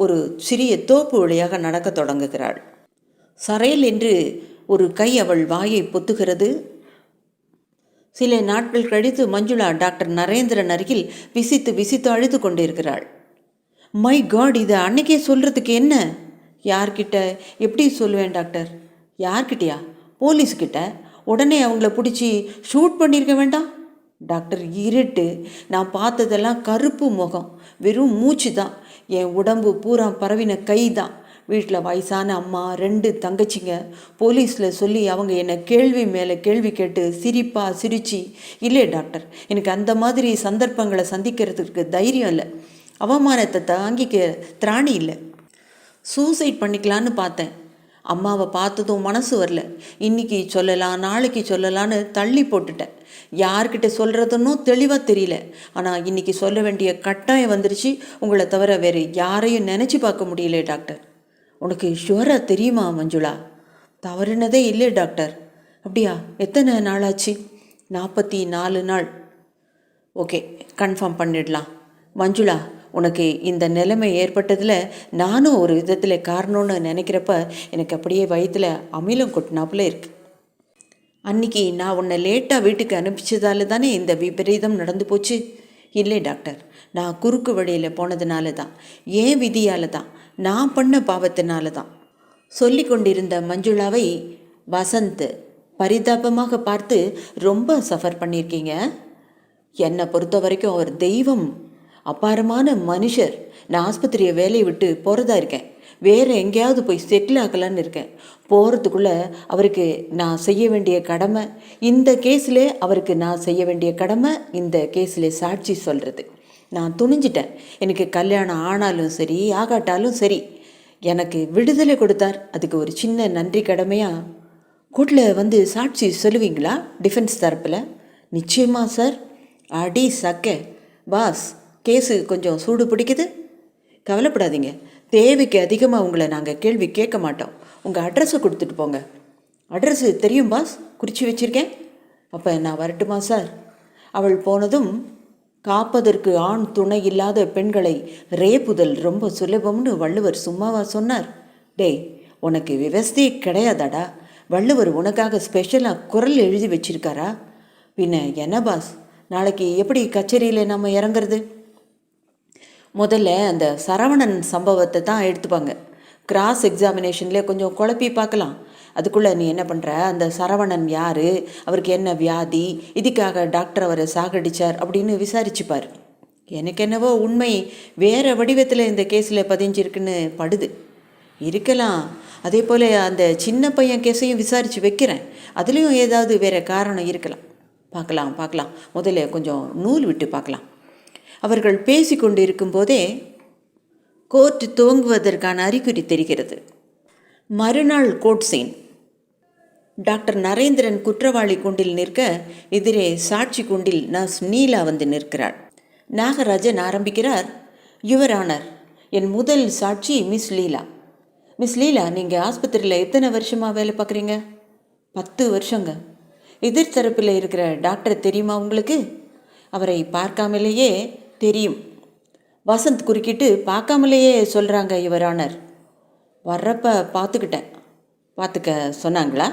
ஒரு சிறிய தோப்பு வழியாக நடக்க தொடங்குகிறாள். சரையல் என்று ஒரு கை அவள் வாயை பொத்துகிறது. சில நாட்கள் கழித்து மஞ்சுளா டாக்டர் நரேந்திரன் அருகில் விசித்து விசித்து அழுது கொண்டிருக்கிறாள். மை காட், இதை அன்னைக்கே சொல்கிறதுக்கு என்ன? யார்கிட்ட? எப்படி சொல்லுவேன் டாக்டர்? யார்கிட்டயா? போலீஸ்கிட்ட. உடனே அவங்கள பிடிச்சி ஷூட் பண்ணியிருக்க வேண்டாம்? டாக்டர், இருட்டு. நான் பார்த்ததெல்லாம் கருப்பு முகம், வெறும் மூச்சு தான். என் உடம்பு பூரா பரவின கை தான். வீட்டில் வயசான அம்மா, 2 தங்கச்சிங்க. போலீஸில் சொல்லி அவங்க என்னை கேள்வி மேலே கேள்வி கேட்டு சிரிச்சு. இல்லை டாக்டர், எனக்கு அந்த மாதிரி சந்தர்ப்பங்களை சந்திக்கிறதுக்கு தைரியம் இல்லை. அவமானத்தை தாங்கிக்க திராணி இல்லை. சூசைட் பண்ணிக்கலான்னு பார்த்தேன். அம்மாவை பார்த்ததும் மனசு வரல. இன்னைக்கு சொல்லலாம், நாளைக்கு சொல்லலான்னு தள்ளி போட்டுட்டேன். யார்கிட்ட சொல்கிறதுன்னு தெளிவாக தெரியல. ஆனால் இன்னைக்கு சொல்ல வேண்டிய கட்டாயம் வந்துருச்சு. உங்களை தவிர வேறு யாரையும் நினச்சி பார்க்க முடியல டாக்டர். உனக்கு ஷுவராக தெரியுமா மஞ்சுளா? தவறுனதே இல்லை டாக்டர். அப்படியா? எத்தனை நாளாச்சு? 44 நாள். ஓகே, கன்ஃபார்ம் பண்ணிடலாம். மஞ்சுளா, உனக்கு இந்த நிலைமை ஏற்பட்டதில் நானும் ஒரு விதத்தில் காரணம்னு நினைக்கிறப்ப எனக்கு அப்படியே வயிற்றில் அமிலம் கொட்டினாப்புல இருக்குது. அன்றைக்கி நான் உன்னை லேட்டாக வீட்டுக்கு அனுப்பிச்சதால தானே இந்த விபரீதம் நடந்து போச்சு. இல்லை டாக்டர், நான் குறுக்கு வழியில் போனதுனால தான், ஏன் விதியால் தான், நான் பண்ண பாவத்தினால தான். சொல்லி கொண்டிருந்த மஞ்சுளாவை வசந்த் பரிதாபமாக பார்த்து, ரொம்ப சஃபர் பண்ணியிருக்கீங்க. என்னை பொறுத்த வரைக்கும் அவர் தெய்வம், அபாரமான மனுஷர். நான் ஆஸ்பத்திரியை வேலையை விட்டு போகிறதா இருக்கேன். வேறு எங்கேயாவது போய் செட்டில் ஆகலான்னு இருக்கேன். போகிறதுக்குள்ளே அவருக்கு நான் செய்ய வேண்டிய கடமை, இந்த கேஸில் அவருக்கு நான் செய்ய வேண்டிய கடமை, இந்த கேஸில் சாட்சி சொல்கிறது. நான் துணிஞ்சிட்டேன். எனக்கு கல்யாணம் ஆனாலும் சரி, ஆகாட்டாலும் சரி, எனக்கு விடுதலை கொடுத்தார். அதுக்கு ஒரு சின்ன நன்றி கடமையாக கோர்ட்டில் வந்து சாட்சி சொல்லுவீங்களா டிஃபென்ஸ் தரப்பில்? நிச்சயமா சார். அடி சக்க பாஸ், கேஸு கொஞ்சம் சூடு பிடிக்குது. கவலைப்படாதீங்க, தேவைக்கு அதிகமாக உங்களை நாங்கள் கேள்வி கேட்க மாட்டோம். உங்கள் அட்ரஸை கொடுத்துட்டு போங்க. அட்ரஸு தெரியும் பாஸ், குறித்து வச்சுருக்கேன். அப்போ நான் வரட்டுமா சார்? அவள் போனதும், காப்பதற்கு ஆண் துணை இல்லாத பெண்களை ரேப்புதல் ரொம்ப சுலபம்னு வள்ளுவர் சும்மாவா சொன்னார்? டேய், உனக்கு விவசாயே கிடையாதாடா? வள்ளுவர் உனக்காக ஸ்பெஷலாக குரல் எழுதி வச்சிருக்காரா? பின்ன என்ன பாஸ், நாளைக்கு எப்படி கச்சேரியில் நம்ம இறங்குறது? முதல்ல அந்த சரவணன் சம்பவத்தை தான் எடுத்துப்பாங்க. கிராஸ் எக்ஸாமினேஷனில் கொஞ்சம் குழப்பி பார்க்கலாம். அதுக்குள்ளே நீ என்ன பண்ணுற, அந்த சரவணன் யார், அவருக்கு என்ன வியாதி, இதுக்காக டாக்டர் அவரை சாகடிச்சார் அப்படின்னு விசாரிச்சுப்பார். எனக்கு என்னவோ உண்மை வேறு வடிவத்தில் இந்த கேஸில் பதிஞ்சிருக்குன்னு படுது. இருக்கலாம். அதே போல் அந்த சின்ன பையன் கேஸையும் விசாரித்து வைக்கிறேன். அதுலேயும் ஏதாவது வேறு காரணம் இருக்கலாம். பார்க்கலாம். முதல்ல கொஞ்சம் நூல் விட்டு பார்க்கலாம். அவர்கள் பேசி கொண்டு இருக்கும்போதே கோர்ட் துவங்குவதற்கான அறிகுறி தெரிகிறது. மறுநாள் கோர்ட் சீன். டாக்டர் நரேந்திரன் குற்றவாளி கூண்டில் நிற்க, எதிரே சாட்சி கூண்டில் நர்ஸ் நீலா வந்து நிற்கிறார். நாகராஜன் ஆரம்பிக்கிறார். யுவர் ஆனர், என் முதல் சாட்சி மிஸ் லீலா. மிஸ் லீலா, நீங்கள் ஆஸ்பத்திரியில் எத்தனை வருஷமாக வேலை பார்க்குறீங்க? 10 வருஷங்க. எதிர்த்தரப்பில் இருக்கிற டாக்டர் தெரியுமா உங்களுக்கு? அவரை பார்க்காமலேயே தெரியும். வசந்த் குறுக்கிட்டு, பார்க்காமலேயே சொல்கிறாங்க யுவர் ஆனர். வர்றப்ப பார்த்துக்க சொன்னாங்களா?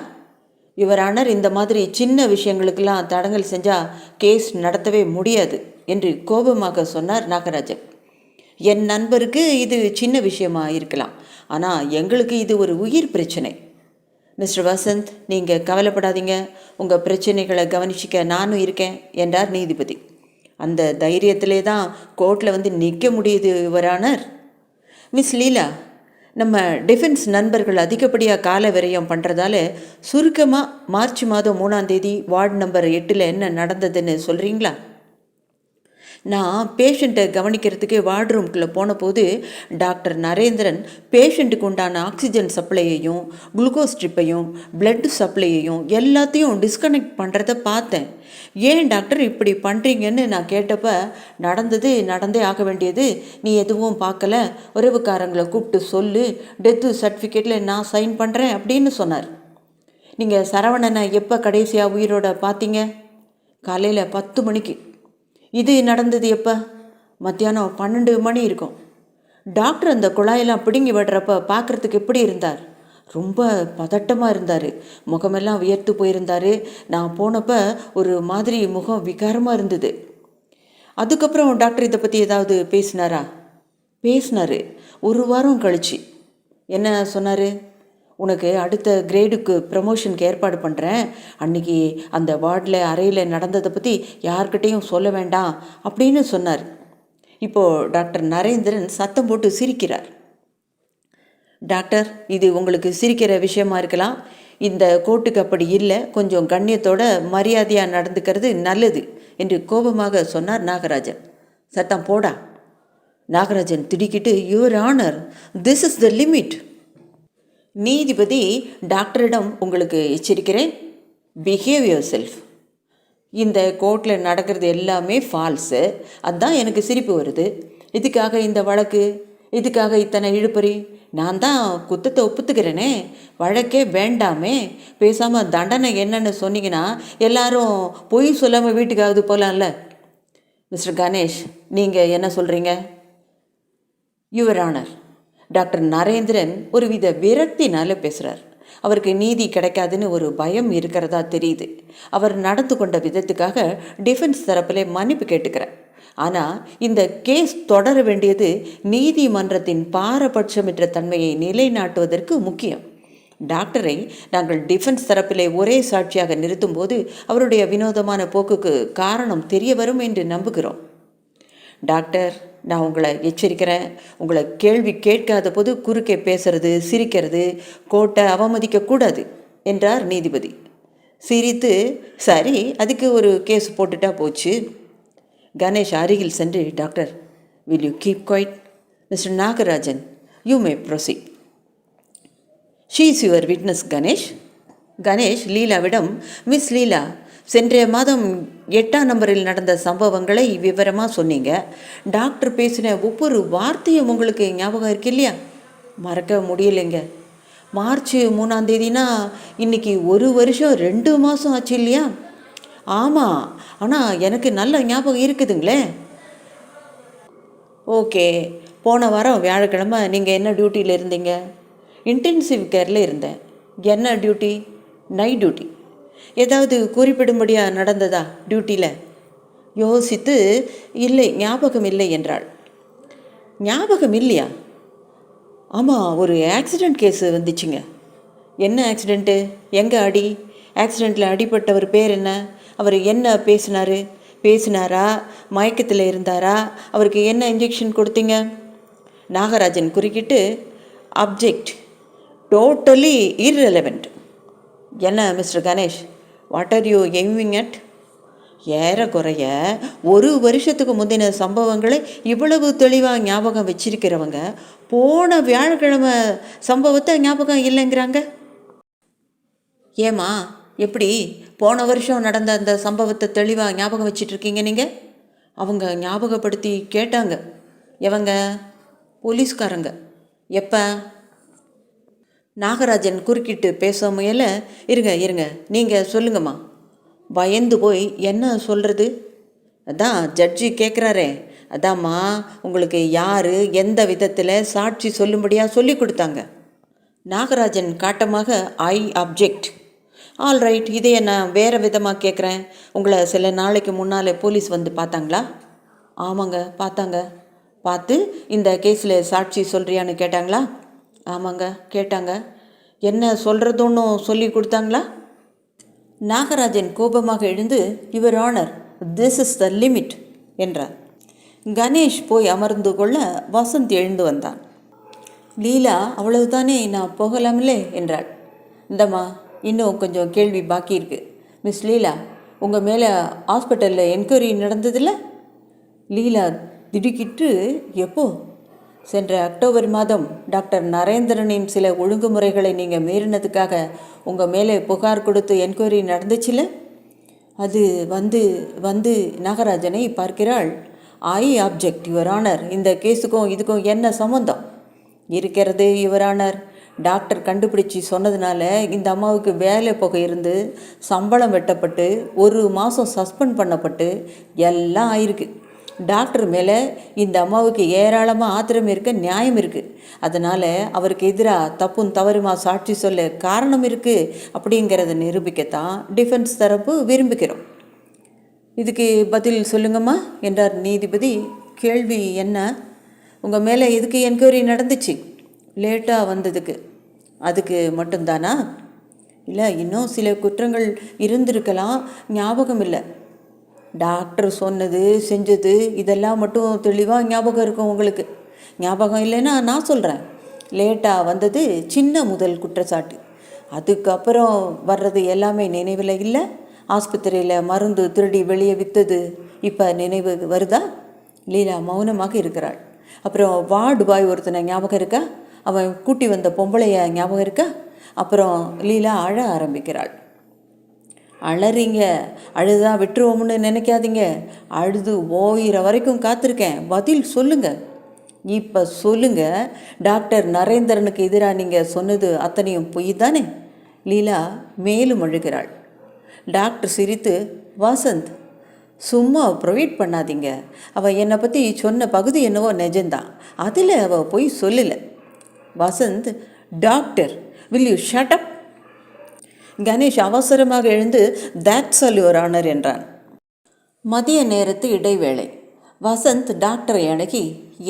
யுவர் ஆனர், இந்த மாதிரி சின்ன விஷயங்களுக்கெல்லாம் தடங்கல் செஞ்சால் கேஸ் நடத்தவே முடியாது என்று கோபமாக சொன்னார் நாகராஜன். என் நண்பருக்கு இது சின்ன விஷயமா இருக்கலாம், ஆனால் எங்களுக்கு இது ஒரு உயிர் பிரச்சனை. மிஸ்டர் வசந்த், நீங்கள் கவலைப்படாதீங்க, உங்கள் பிரச்சனைகளை கவனிச்சிக்க நானும் இருக்கேன் என்றார் நீதிபதி. அந்த தைரியத்திலே தான் கோர்ட்டில் வந்து நிற்க முடியுது யுவர் ஆனர். மிஸ் லீலா, நம்ம டிஃபென்ஸ் நண்பர்கள் அதிகப்படியாக கால விரயம் பண்ணுறதால சுருக்கமாக மார்ச் மாதம் 3ஆம் தேதி வார்டு நம்பர் 8 என்ன நடந்ததுன்னு சொல்கிறீங்களா? நான் பேஷண்ட்டை கவனிக்கிறதுக்கு வார்டு ரூம்குள்ளே போன போது டாக்டர் நரேந்திரன் பேஷண்ட்டுக்கு உண்டான ஆக்சிஜன் சப்ளையையும் குளுக்கோஸ் ட்ரிப்பையும் பிளட் சப்ளையையும் எல்லாத்தையும் டிஸ்கனெக்ட் பண்ணுறத பார்த்தேன். ஏன் டாக்டர் இப்படி பண்ணுறீங்கன்னு நான் கேட்டப்ப, நடந்தே ஆக வேண்டியது, நீ எதுவும் பார்க்கல, உறவுக்காரங்களை கூப்பிட்டு சொல்லு, டெத்து சர்டிஃபிகேட்டில் நான் சைன் பண்ணுறேன் அப்படின்னு சொன்னார். நீங்கள் சரவணனை எப்போ கடைசியாக உயிரோட பார்த்தீங்க? காலையில் 10 மணிக்கு. இது நடந்தது எப்போ? மத்தியானம் 12 மணி இருக்கும். டாக்டர் அந்த குழாயெல்லாம் பிடுங்கி விடுறப்ப பார்க்குறதுக்கு எப்படி இருந்தார்? ரொம்ப பதட்டமாக இருந்தார். முகமெல்லாம் வியர்த்து போயிருந்தார். நான் போனப்போ ஒரு மாதிரி முகம் விகாரமாக இருந்தது. அதுக்கப்புறம் டாக்டர் இதை பற்றி ஏதாவது பேசினாரா? பேசினார். ஒரு வாரம் கழிச்சு. என்ன சொன்னார்? உனக்கு அடுத்த கிரேடுக்கு ப்ரமோஷனுக்கு ஏற்பாடு பண்ணுறேன். அன்றைக்கி அந்த வார்டில் அறையில் நடந்ததை பற்றி யார்கிட்டையும் சொல்ல வேண்டாம் அப்படின்னு சொன்னார். இப்போது டாக்டர் நரேந்திரன் சத்தம் போட்டு சிரிக்கிறார். டாக்டர், இது உங்களுக்கு சிரிக்கிற விஷயமா இருக்கலாம். இந்த கோர்ட்டுக்கு அப்படி இல்லை. கொஞ்சம் கண்ணியத்தோட மரியாதையாக நடந்துக்கிறது நல்லது என்று கோபமாக சொன்னார் நாகராஜன். சத்தம் போடா. நாகராஜன் திடுக்கிட்டு, your honour, this is the limit. நீதிபதி டாக்டரிடம் உங்களுக்கு எச்சரிக்கிறேன், பிஹேவ் யுவர் செல்ஃப். இந்த கோர்ட்டில் நடக்கிறது எல்லாமே ஃபால்ஸு. அதுதான் எனக்கு சிரிப்பு வருது. இதுக்காக இந்த வழக்கு, இதுக்காக இத்தனை இழுபறி. நான் தான் குத்தத்தை ஒப்புத்துக்கிறேனே, வழக்கே வேண்டாமே. பேசாமல் தண்டனை என்னன்னு சொன்னீங்கன்னா எல்லாரும் பொய் சொல்லாமல் வீட்டுக்காவது போகலாம்ல. மிஸ்டர் கணேஷ், நீங்கள் என்ன சொல்கிறீங்க? யுவர் ஆனர், டாக்டர் நரேந்திரன் ஒருவித விரக்தினால் பேசுகிறார். அவருக்கு நீதி கிடைக்காதுன்னு ஒரு பயம் இருக்கிறதா தெரியுது. அவர் நடந்து கொண்ட விதத்துக்காக டிஃபென்ஸ் தரப்பில் மன்னிப்பு கேட்டுக்கிறார். ஆனால் இந்த கேஸ் தொடர வேண்டியது நீதிமன்றத்தின் பாரபட்சமற்ற தன்மையை நிலைநாட்டுவதற்கு முக்கியம். டாக்டரை நாங்கள் டிஃபென்ஸ் தரப்பிலே ஒரே சாட்சியாக நிறுத்தும் போது அவருடைய வினோதமான போக்குக்கு காரணம் தெரிய வரும் என்று நம்புகிறோம். டாக்டர், நான் உங்களை எச்சரிக்கிறேன். உங்களை கேள்வி கேட்காத போது குறுக்கே பேசுறது, சிரிக்கிறது, கோர்ட்டை அவமதிக்கக்கூடாது என்றார் நீதிபதி. சிரித்து, சரி, அதுக்கு ஒரு கேஸ் போட்டுட்டா போச்சு. கணேஷ் அருகில் சென்று, doctor, will you keep quiet? Mister Nagarajan, you may proceed. She is your witness Ganesh. Ganesh லீலாவிடம், மிஸ் லீலா, சென்ற மாதம் 8ஆம் நம்பரில் நடந்த சம்பவங்களை விவரமாக சொன்னீங்க. டாக்டர் பேசின ஒவ்வொரு வார்த்தையும் உங்களுக்கு ஞாபகம் இருக்கு இல்லையா? மறக்க முடியலைங்க. மார்ச் 3ஆம் தேதினா இன்றைக்கி 1 வருஷம் 2 மாதம் ஆச்சு இல்லையா? ஆமாம், ஆனால் எனக்கு நல்ல ஞாபகம் இருக்குதுங்களே. ஓகே, போன வாரம் வியாழக்கிழமை நீங்கள் என்ன டியூட்டியில் இருந்தீங்க? இன்டென்சிவ் கேரில் இருந்தேன். என்ன டியூட்டி? Night duty. ஏதாவது குறிப்பிடும்படியாக நடந்ததா டியூட்டியில்? யோசித்து, இல்லை, ஞாபகம் இல்லை என்றாள். ஞாபகம் இல்லையா? ஆமாம், ஒரு ஆக்சிடெண்ட் கேஸு வந்துச்சுங்க. என்ன ஆக்சிடெண்ட்டு? எங்கே அடி? ஆக்சிடெண்ட்டில் அடிபட்டவர் பேர் என்ன? அவர் என்ன பேசினாரா? மயக்கத்தில் இருந்தாரா? அவருக்கு என்ன இன்ஜெக்ஷன் கொடுத்தீங்க? நாகராஜன் குறுக்கிட்டு, அப்ஜெக்ட், டோட்டலி இர்ரெலவெண்ட். என்ன mister Ganesh, what are you aiming at? ஏறக்குறைய 1 வருஷத்துக்கு முந்தின சம்பவங்களை இவ்வளவு தெளிவாக ஞாபகம் வச்சிருக்கிறவங்க போன வியாழக்கிழமை சம்பவத்தை ஞாபகம் இல்லைங்கிறாங்க. ஏம்மா, எப்படி போன வருஷம் நடந்த அந்த சம்பவத்தை தெளிவாக ஞாபகம் வச்சிட்ருக்கீங்க நீங்கள்? அவங்க ஞாபகப்படுத்தி கேட்டாங்க. எவங்க? போலீஸ்காரங்க. எப்போ? நாகராஜன் குறுக்கிட்டு பேச முயல, இருங்க, நீங்கள் சொல்லுங்கம்மா. பயந்து போய் என்ன சொல்கிறது? அதான் ஜட்ஜி கேட்குறாரே, அதாம்மா, உங்களுக்கு யார் எந்த விதத்தில் சாட்சி சொல்லும்படியாக சொல்லி கொடுத்தாங்க? நாகராஜன் காட்டமாக, ஐ அப்ஜெக்ட். ஆல் ரைட், இதையே நான் வேறு விதமாக கேட்குறேன். உங்களை சில நாளைக்கு முன்னால் போலீஸ் வந்து பார்த்தாங்களா? ஆமாங்க, பார்த்தாங்க. பார்த்து இந்த கேஸில் சாட்சி சொல்கிறியான்னு கேட்டாங்களா? ஆமாங்க, கேட்டாங்க. என்ன சொல்கிறதுன்னு சொல்லி கொடுத்தாங்களா? நாகராஜன் கோபமாக எழுந்து, your honour, this is the limit என்றார். கணேஷ் போய் அமர்ந்து கொள்ள வசந்த் எழுந்து வந்தான். லீலா, அவ்வளவுதானே, நான் போகலாமில்லே என்றாள். இந்தம்மா, இன்னும் கொஞ்சம் கேள்வி பாக்கி இருக்கு. மிஸ் லீலா, உங்கள் மேலே ஹாஸ்பிட்டலில் என்கொயரி நடந்ததில்ல? லீலா திடுக்கிட்டு, எப்போ? சென்ற அக்டோபர் மாதம் டாக்டர் நரேந்திரனின் சில ஒழுங்குமுறைகளை நீங்கள் மீறினதுக்காக உங்கள் மேலே புகார் கொடுத்து என்கொயரி நடந்துச்சுல? அது வந்து நாகராஜனை பார்க்கிறாள். ஐ ஆப்ஜெக்ட் யுவர் ஆனர். இந்த கேஸுக்கும் இதுக்கும் என்ன சம்மந்தம் இருக்கிறது யுவர் ஆனர்? டாக்டர் கண்டுபிடிச்சி சொன்னதுனால இந்த அம்மாவுக்கு வேலை போக இருந்து சம்பளம் வெட்டப்பட்டு 1 மாதம் சஸ்பெண்ட் பண்ணப்பட்டு எல்லாம் ஆயிருக்கு. டாக்டர் மேலே இந்த அம்மாவுக்கு ஏராளமாக ஆத்திரம் இருக்க நியாயம் இருக்குது. அதனால் அவருக்கு எதிராக தப்பும் தவறுமா சாட்சி சொல்ல காரணம் இருக்குது அப்படிங்கிறத நிரூபிக்கத்தான் டிஃபென்ஸ் தரப்பு விரும்புகிறோம். இதுக்கு பதில் சொல்லுங்கம்மா என்றார் நீதிபதி. கேள்வி என்ன? உங்கள் மேலே எதுக்கு என்கொயரி நடந்துச்சு? லேட்டாக வந்ததுக்கு. அதுக்கு மட்டும்தானா? இல்லை, இன்னும் சில குற்றங்கள் இருந்திருக்கலாம், ஞாபகம் இல்லை. டாக்டர் சொன்னது செஞ்சது இதெல்லாம் மட்டும் தெளிவாக ஞாபகம் இருக்கும் உங்களுக்கு. ஞாபகம் இல்லைன்னா நான் சொல்கிறேன். லேட்டாக வந்தது சின்ன முதல் குற்றச்சாட்டு. அதுக்கப்புறம் வர்றது எல்லாமே நினைவில் இல்லை. ஆஸ்பத்திரியில் மருந்து திருடி வெளியே விற்றது இப்போ நினைவு வருதா? லீலா மௌனமாக இருக்கிறாள். அப்புறம் வார்டு பாய் ஒருத்தனை ஞாபகம் இருக்கா? அவன் கூட்டி வந்த பொம்பளைய ஞாபகம் இருக்கா? அப்புறம் லீலா அழ ஆரம்பிக்கிறாள். அழறீங்க, அழுதா விட்டுருவோம்னு நினைக்காதீங்க. அழுது ஓயிற வரைக்கும் காத்திருக்கேன். பதில் சொல்லுங்க. இப்போ சொல்லுங்க, டாக்டர் நரேந்திரனுக்கு எதிராக நீங்கள் சொன்னது அத்தனையும் பொய் தானே? லீலா மேலும் அழுகிறாள். டாக்டர் சிரித்து, வசந்த் சும்மா ப்ரொவைட் பண்ணாதீங்க. அவள் என்னை பற்றி சொன்ன பகுதி என்னவோ நிஜந்தான், அதில் அவள் பொய் சொல்லலை. Vasanth, doctor will you shut up? Ganesh அவசரமாக எழுந்து தட்ஸ் ஆல் யுவர் ஆனர் என்றான். மதிய நேரத்து இடைவேளை. வசந்த் டாக்டரை அணுகி,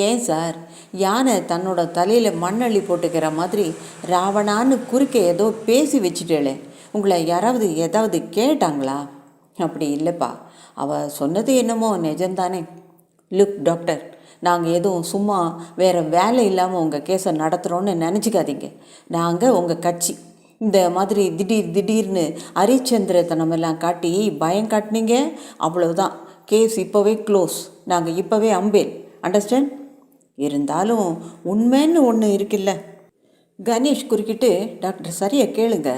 ஏன் சார், யானை தன்னோட தலையில் மண்ணள்ளி போட்டுக்கிற மாதிரி ராவணான்னு குறுக்க ஏதோ பேசி வச்சுட்டேளே, உங்களை யாராவது ஏதாவது கேட்டாங்களா? அப்படி இல்லைப்பா, அவள் சொன்னது என்னமோ நிஜம்தானே. லுக் டாக்டர், நாங்கள் எதுவும் சும்மா வேறு வேலை இல்லாமல் உங்கள் கேஸை நடத்துகிறோன்னு நினச்சிக்காதீங்க. நாங்கள் உங்கள் கட்சி. இந்த மாதிரி திடீர்னு ஹரிச்சந்திரத்தனமெல்லாம் காட்டி பயம் காட்டினீங்க, அவ்வளோதான். கேஸ் இப்போவே க்ளோஸ். நாங்கள் இப்போவே அம்பேல். அண்டர்ஸ்டாண்ட்? இருந்தாலும் உண்மைன்னு ஒன்று இருக்குல்ல. கணேஷ் குறுக்கிட்டு, டாக்டர் சரியாக கேளுங்க.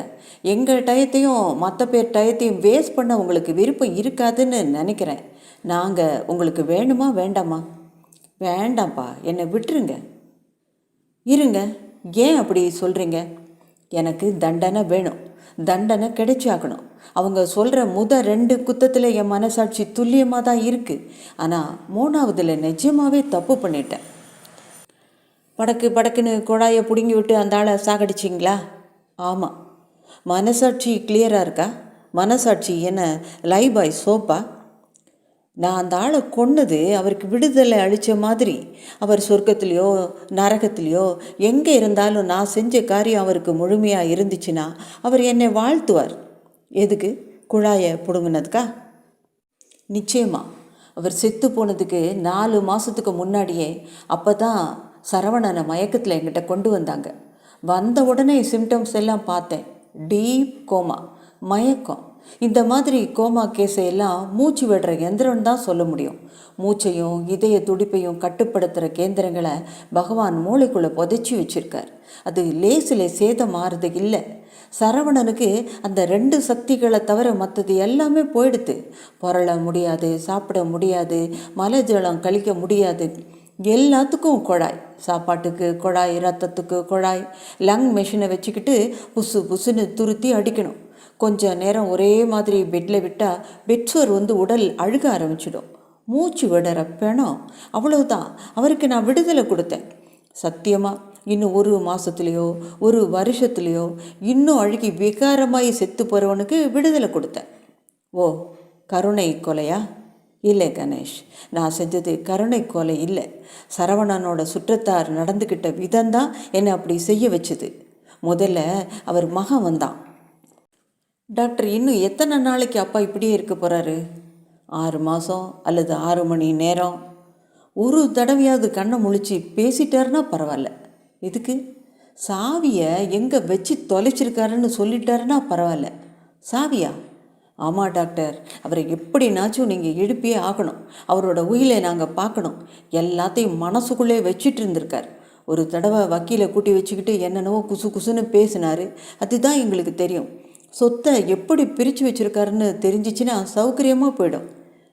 எங்கள் டயத்தையும் மற்ற பேர் டயத்தையும் வேஸ்ட் பண்ண உங்களுக்கு விருப்பம் இருக்காதுன்னு நினைக்கிறேன். நாங்கள் உங்களுக்கு வேணுமா வேண்டாமா? வேண்டாம்ப்பா, என்னை விட்டுருங்க. இருங்க, ஏன் அப்படி சொல்கிறீங்க? எனக்கு தண்டனை வேணும். தண்டனை கிடைச்சாகணும். அவங்க சொல்கிற 2 குத்தத்தில் என் மனசாட்சி துல்லியமாக தான் இருக்குது. ஆனால் 3வதுல நிஜமாகவே தப்பு பண்ணிட்டேன். படக்குன்னு குழாயை பிடுங்கி விட்டு அந்த ஆளை சாகடிச்சிங்களா? ஆமாம். மனசாட்சி கிளியராக இருக்கா? மனசாட்சி என்ன லைபாய் சோப்பா? நான் அந்த ஆளை கொன்னது அவருக்கு விடுதலை அளித்த மாதிரி. அவர் சொர்க்கத்துலேயோ நரகத்துலேயோ எங்கே இருந்தாலும் நான் செஞ்ச காரியம் அவருக்கு முழுமையாக இருந்துச்சுன்னா அவர் என்னை வாழ்த்துவார். எதுக்கு? குழாயை பிடுங்கினதுக்கா? நிச்சயமாக. அவர் செத்து போனதுக்கு 4 மாதத்துக்கு முன்னாடியே அப்போ தான் சரவணனை மயக்கத்தில் என்கிட்ட கொண்டு வந்தாங்க. வந்த உடனே சிம்டம்ஸ் எல்லாம் பார்த்தேன். டீப் கோமா, மயக்கம். இந்த மாதிரி கோமா கேஸை எல்லாம் மூச்சு விடுற எந்திரம் தான் சொல்ல முடியும். மூச்சையும் இதய துடிப்பையும் கட்டுப்படுத்துகிற கேந்திரங்களை பகவான் மூளைக்குள்ளே புதைச்சி வச்சுருக்கார். அது லேசில் சேதம் மாறுறது இல்லை. சரவணனுக்கு அந்த 2 சக்திகளை தவிர மற்றது எல்லாமே போயிடுது. புரள முடியாது, சாப்பிட முடியாது, மலஜலம் கழிக்க முடியாது. எல்லாத்துக்கும் குழாய். சாப்பாட்டுக்கு குழாய், ரத்தத்துக்கு குழாய். லங் மெஷினை வச்சுக்கிட்டு புசுன்னு துருத்தி அடிக்கணும். கொஞ்சம் நேரம் ஒரே மாதிரி பெட்டில் விட்டால் பெட்சோர் உடல் அழுக ஆரம்பிச்சிடும். மூச்சு விடுற பிணம். அவ்வளவுதான். அவருக்கு நான் விடுதலை கொடுத்தேன். சத்தியமாக இன்னும் 1 மாதத்துலேயோ 1 வருஷத்துலேயோ இன்னும் அழுகி விகாரமாகி செத்து போகிறவனுக்கு விடுதலை கொடுத்தேன். ஓ, கருணை கொலையா? இல்லை கணேஷ், நான் செஞ்சது கருணை கொலை இல்லை. சரவணனோட சுற்றத்தார் நடந்துக்கிட்ட விதம்தான் என்னை அப்படி செய்ய வச்சுது. முதல்ல அவர் மகன் வந்தான். டாக்டர், இன்னும் எத்தனை நாளைக்கு அப்பா இப்படியே இருக்க போகிறாரு? 6 மாதம் அல்லது 6 மணி நேரம். ஒரு தடவையாவது கண்ணை முழிச்சு பேசிட்டாருன்னா பரவாயில்ல. இதுக்கு சாவியை எங்கே வச்சு தொலைச்சிருக்காருன்னு சொல்லிட்டாருன்னா பரவாயில்ல. சாவியா? ஆமாம் டாக்டர், அவரை எப்படினாச்சும் நீங்கள் எழுப்பியே ஆகணும். அவரோட உயிரை நாங்கள் பார்க்கணும். எல்லாத்தையும் மனசுக்குள்ளே வச்சுட்டு இருந்திருக்கார். ஒரு தடவை வக்கீலை கூட்டி வச்சுக்கிட்டு என்னென்னவோ குசுன்னு பேசினார். அதுதான் எங்களுக்கு தெரியும். சொத்தை எப்படி பிரித்து வச்சுருக்காருன்னு தெரிஞ்சிச்சின்னா சௌகரியமாக போயிடும்.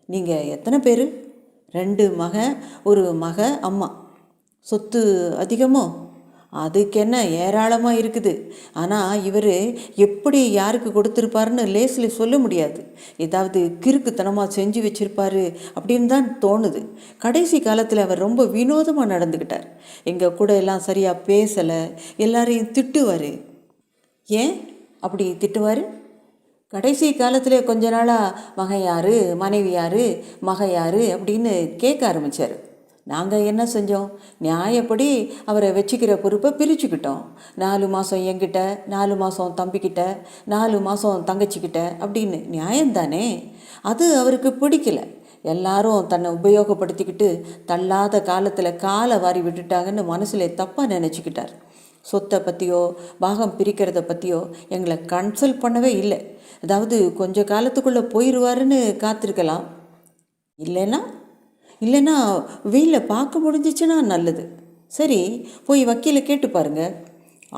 நீங்கள் எத்தனை பேர்? 2 மகன், 1 மக, அம்மா. சொத்து அதிகமோ? அதுக்கு என்ன ஏராளமாக இருக்குது. ஆனால் இவர் எப்படி யாருக்கு கொடுத்துருப்பாருன்னு லேசில் சொல்ல முடியாது. ஏதாவது கிறுக்குத்தனமாக செஞ்சு வச்சுருப்பாரு அப்படின்னு தான் தோணுது. கடைசி காலத்தில் அவர் ரொம்ப வினோதமாக நடந்துக்கிட்டார். எங்கள் கூட எல்லாம் சரியாக பேசலை, எல்லாரையும் திட்டுவார். ஏன் அப்படி திட்டுவார்? கடைசி காலத்தில் கொஞ்ச நாளாக மகன் யார், மனைவி யார், மக யார் அப்படின்னு கேட்க ஆரம்பித்தார். நாங்கள் என்ன செஞ்சோம்? நியாயப்படி அவரை வச்சுக்கிற பொறுப்பை பிரிச்சுக்கிட்டோம். 4 மாதம் என்கிட்ட, 4 மாதம் தம்பிக்கிட்ட, 4 மாதம் தங்கச்சிக்கிட்ட அப்படின்னு. நியாயம்தானே? அது அவருக்கு பிடிக்கல. எல்லாரும் தன்னை உபயோகப்படுத்திக்கிட்டு தள்ளாத காலத்தில் காலை வாரி விட்டுட்டாங்கன்னு மனசில் தப்பாக நினச்சிக்கிட்டார். சொத்தை பற்றியோ பாகம் பிரிக்கிறத பற்றியோ எங்களை கன்சல்ட் பண்ணவே இல்லை. அதாவது கொஞ்சம் காலத்துக்குள்ளே போயிடுவாருன்னு காத்திருக்கலாம். இல்லைன்னா வெயிலில் பார்க்க முடிஞ்சிச்சுன்னா நல்லது. சரி, போய் வக்கீலை கேட்டு பாருங்க.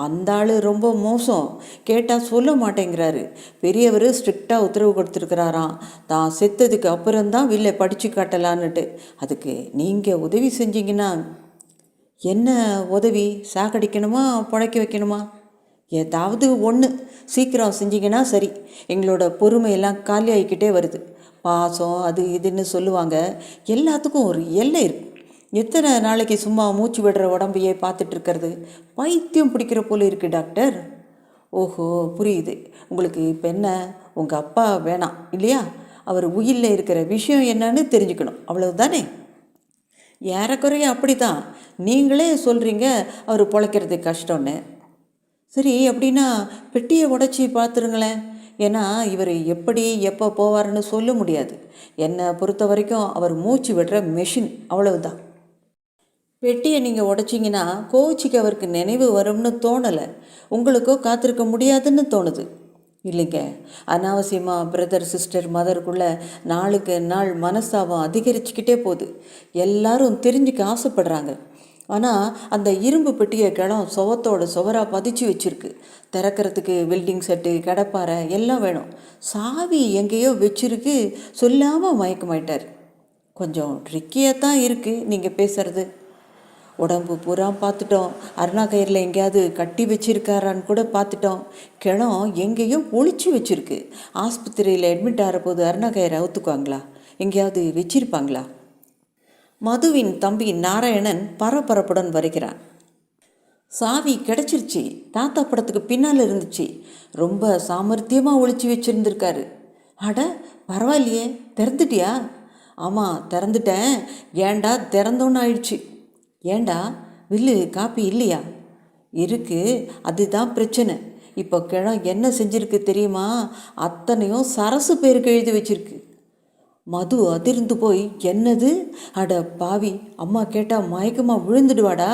அந்த ஆள் ரொம்ப மோசம், கேட்டால் சொல்ல மாட்டேங்கிறாரு. பெரியவர் ஸ்ட்ரிக்டாக உத்தரவு கொடுத்துருக்கிறாராம், தான் செத்ததுக்கு அப்புறம்தான் வில்லை படித்து காட்டலான்னுட்டு. அதுக்கு நீங்கள் உதவி செஞ்சீங்கன்னா. என்ன உதவி? சாகடிக்கணுமா, புழைக்க வைக்கணுமா? ஏதாவது ஒன்று சீக்கிரம் செஞ்சிங்கன்னா சரி. எங்களோட பொறுமையெல்லாம் காலியாகிக்கிட்டே வருது. பாசம் அது இதுன்னு சொல்லுவாங்க, எல்லாத்துக்கும் ஒரு எல்லை இருக்குது. எத்தனை நாளைக்கு சும்மா மூச்சு விடுற உடம்பையே பார்த்துட்ருக்கிறது? பைத்தியம் பிடிக்கிற போல இருக்குது டாக்டர். ஓஹோ, புரியுது. உங்களுக்கு இப்போ என்ன, உங்கள் அப்பா வேணாம் இல்லையா? அவர் உயிரில் இருக்கிற விஷயம் என்னன்னு தெரிஞ்சுக்கணும், அவ்வளவுதானே? ஏறக்குறைய அப்படி தான். நீங்களே சொல்கிறீங்க அவர் பொழைக்கிறது கஷ்டம்னு. சரி, அப்படின்னா பெட்டியை உடச்சி பார்த்துருங்களேன். ஏன்னா இவர் எப்படி எப்போ போவார்னு சொல்ல முடியாது. என்னை பொறுத்த வரைக்கும் அவர் மூச்சு விடுற மெஷின், அவ்வளவுதான். பெட்டியை நீங்கள் உடைச்சிங்கன்னா கோச்சிக்கு அவருக்கு நினைவு வரும்னு தோணலை, உங்களுக்கோ காத்திருக்க முடியாதுன்னு தோணுது இல்லைங்க? அனாவசியமாக பிரதர் சிஸ்டர் மதருக்குள்ளே நாளுக்கு நாள் மனஸ்தாபம் அதிகரிச்சுக்கிட்டே போகுது. எல்லாரும் தெரிஞ்சுக்க ஆசைப்படுறாங்க. ஆனால் அந்த இரும்பு பெட்டியை கிளம் சுவத்தோட சுவராக பதிச்சு வச்சுருக்கு. திறக்கிறதுக்கு வெல்டிங் செட்டு, கடப்பாரை எல்லாம் வேணும். சாவி எங்கேயோ வச்சிருக்கு, சொல்லாமல் மயக்கமாயிட்டார். கொஞ்சம் ட்ரிக்கியாக தான் இருக்குது நீங்கள் பேசுகிறது. உடம்பு பூரா பார்த்துட்டோம். அருணா கயிறில் எங்கேயாவது கட்டி வச்சிருக்காரான்னு கூட பார்த்துட்டோம். கிணம் எங்கேயோ ஒழிச்சு வச்சுருக்கு. ஆஸ்பத்திரியில் அட்மிட் ஆகிற போது அருணா கயிறை அவுத்துக்குவாங்களா? எங்கேயாவது வச்சிருப்பாங்களா? மதுவின் தம்பி நாராயணன் பரபரப்புடன் வருகிறான். சாவி கிடச்சிருச்சு, தாத்தா படத்துக்கு பின்னால் இருந்துச்சு. ரொம்ப சாமர்த்தியமாக ஒழிச்சு வச்சுருந்துருக்காரு. அட பரவாயில்லையே, திறந்துட்டியா? ஆமாம் திறந்துட்டேன். ஏண்டா திறந்தோன்னு ஆயிடுச்சு. ஏண்டா வில்லு காப்பி இல்லையா? இருக்குது, அதுதான் பிரச்சனை. இப்போ கிழம் என்ன செஞ்சுருக்கு தெரியுமா? அத்தனையும் சரசு பேருக்கு எழுதி வச்சிருக்கு. மது அதிர்ந்து போய், என்னது? அட பாவி, அம்மா கேட்டால் மயக்கமாக விழுந்துடுவாடா.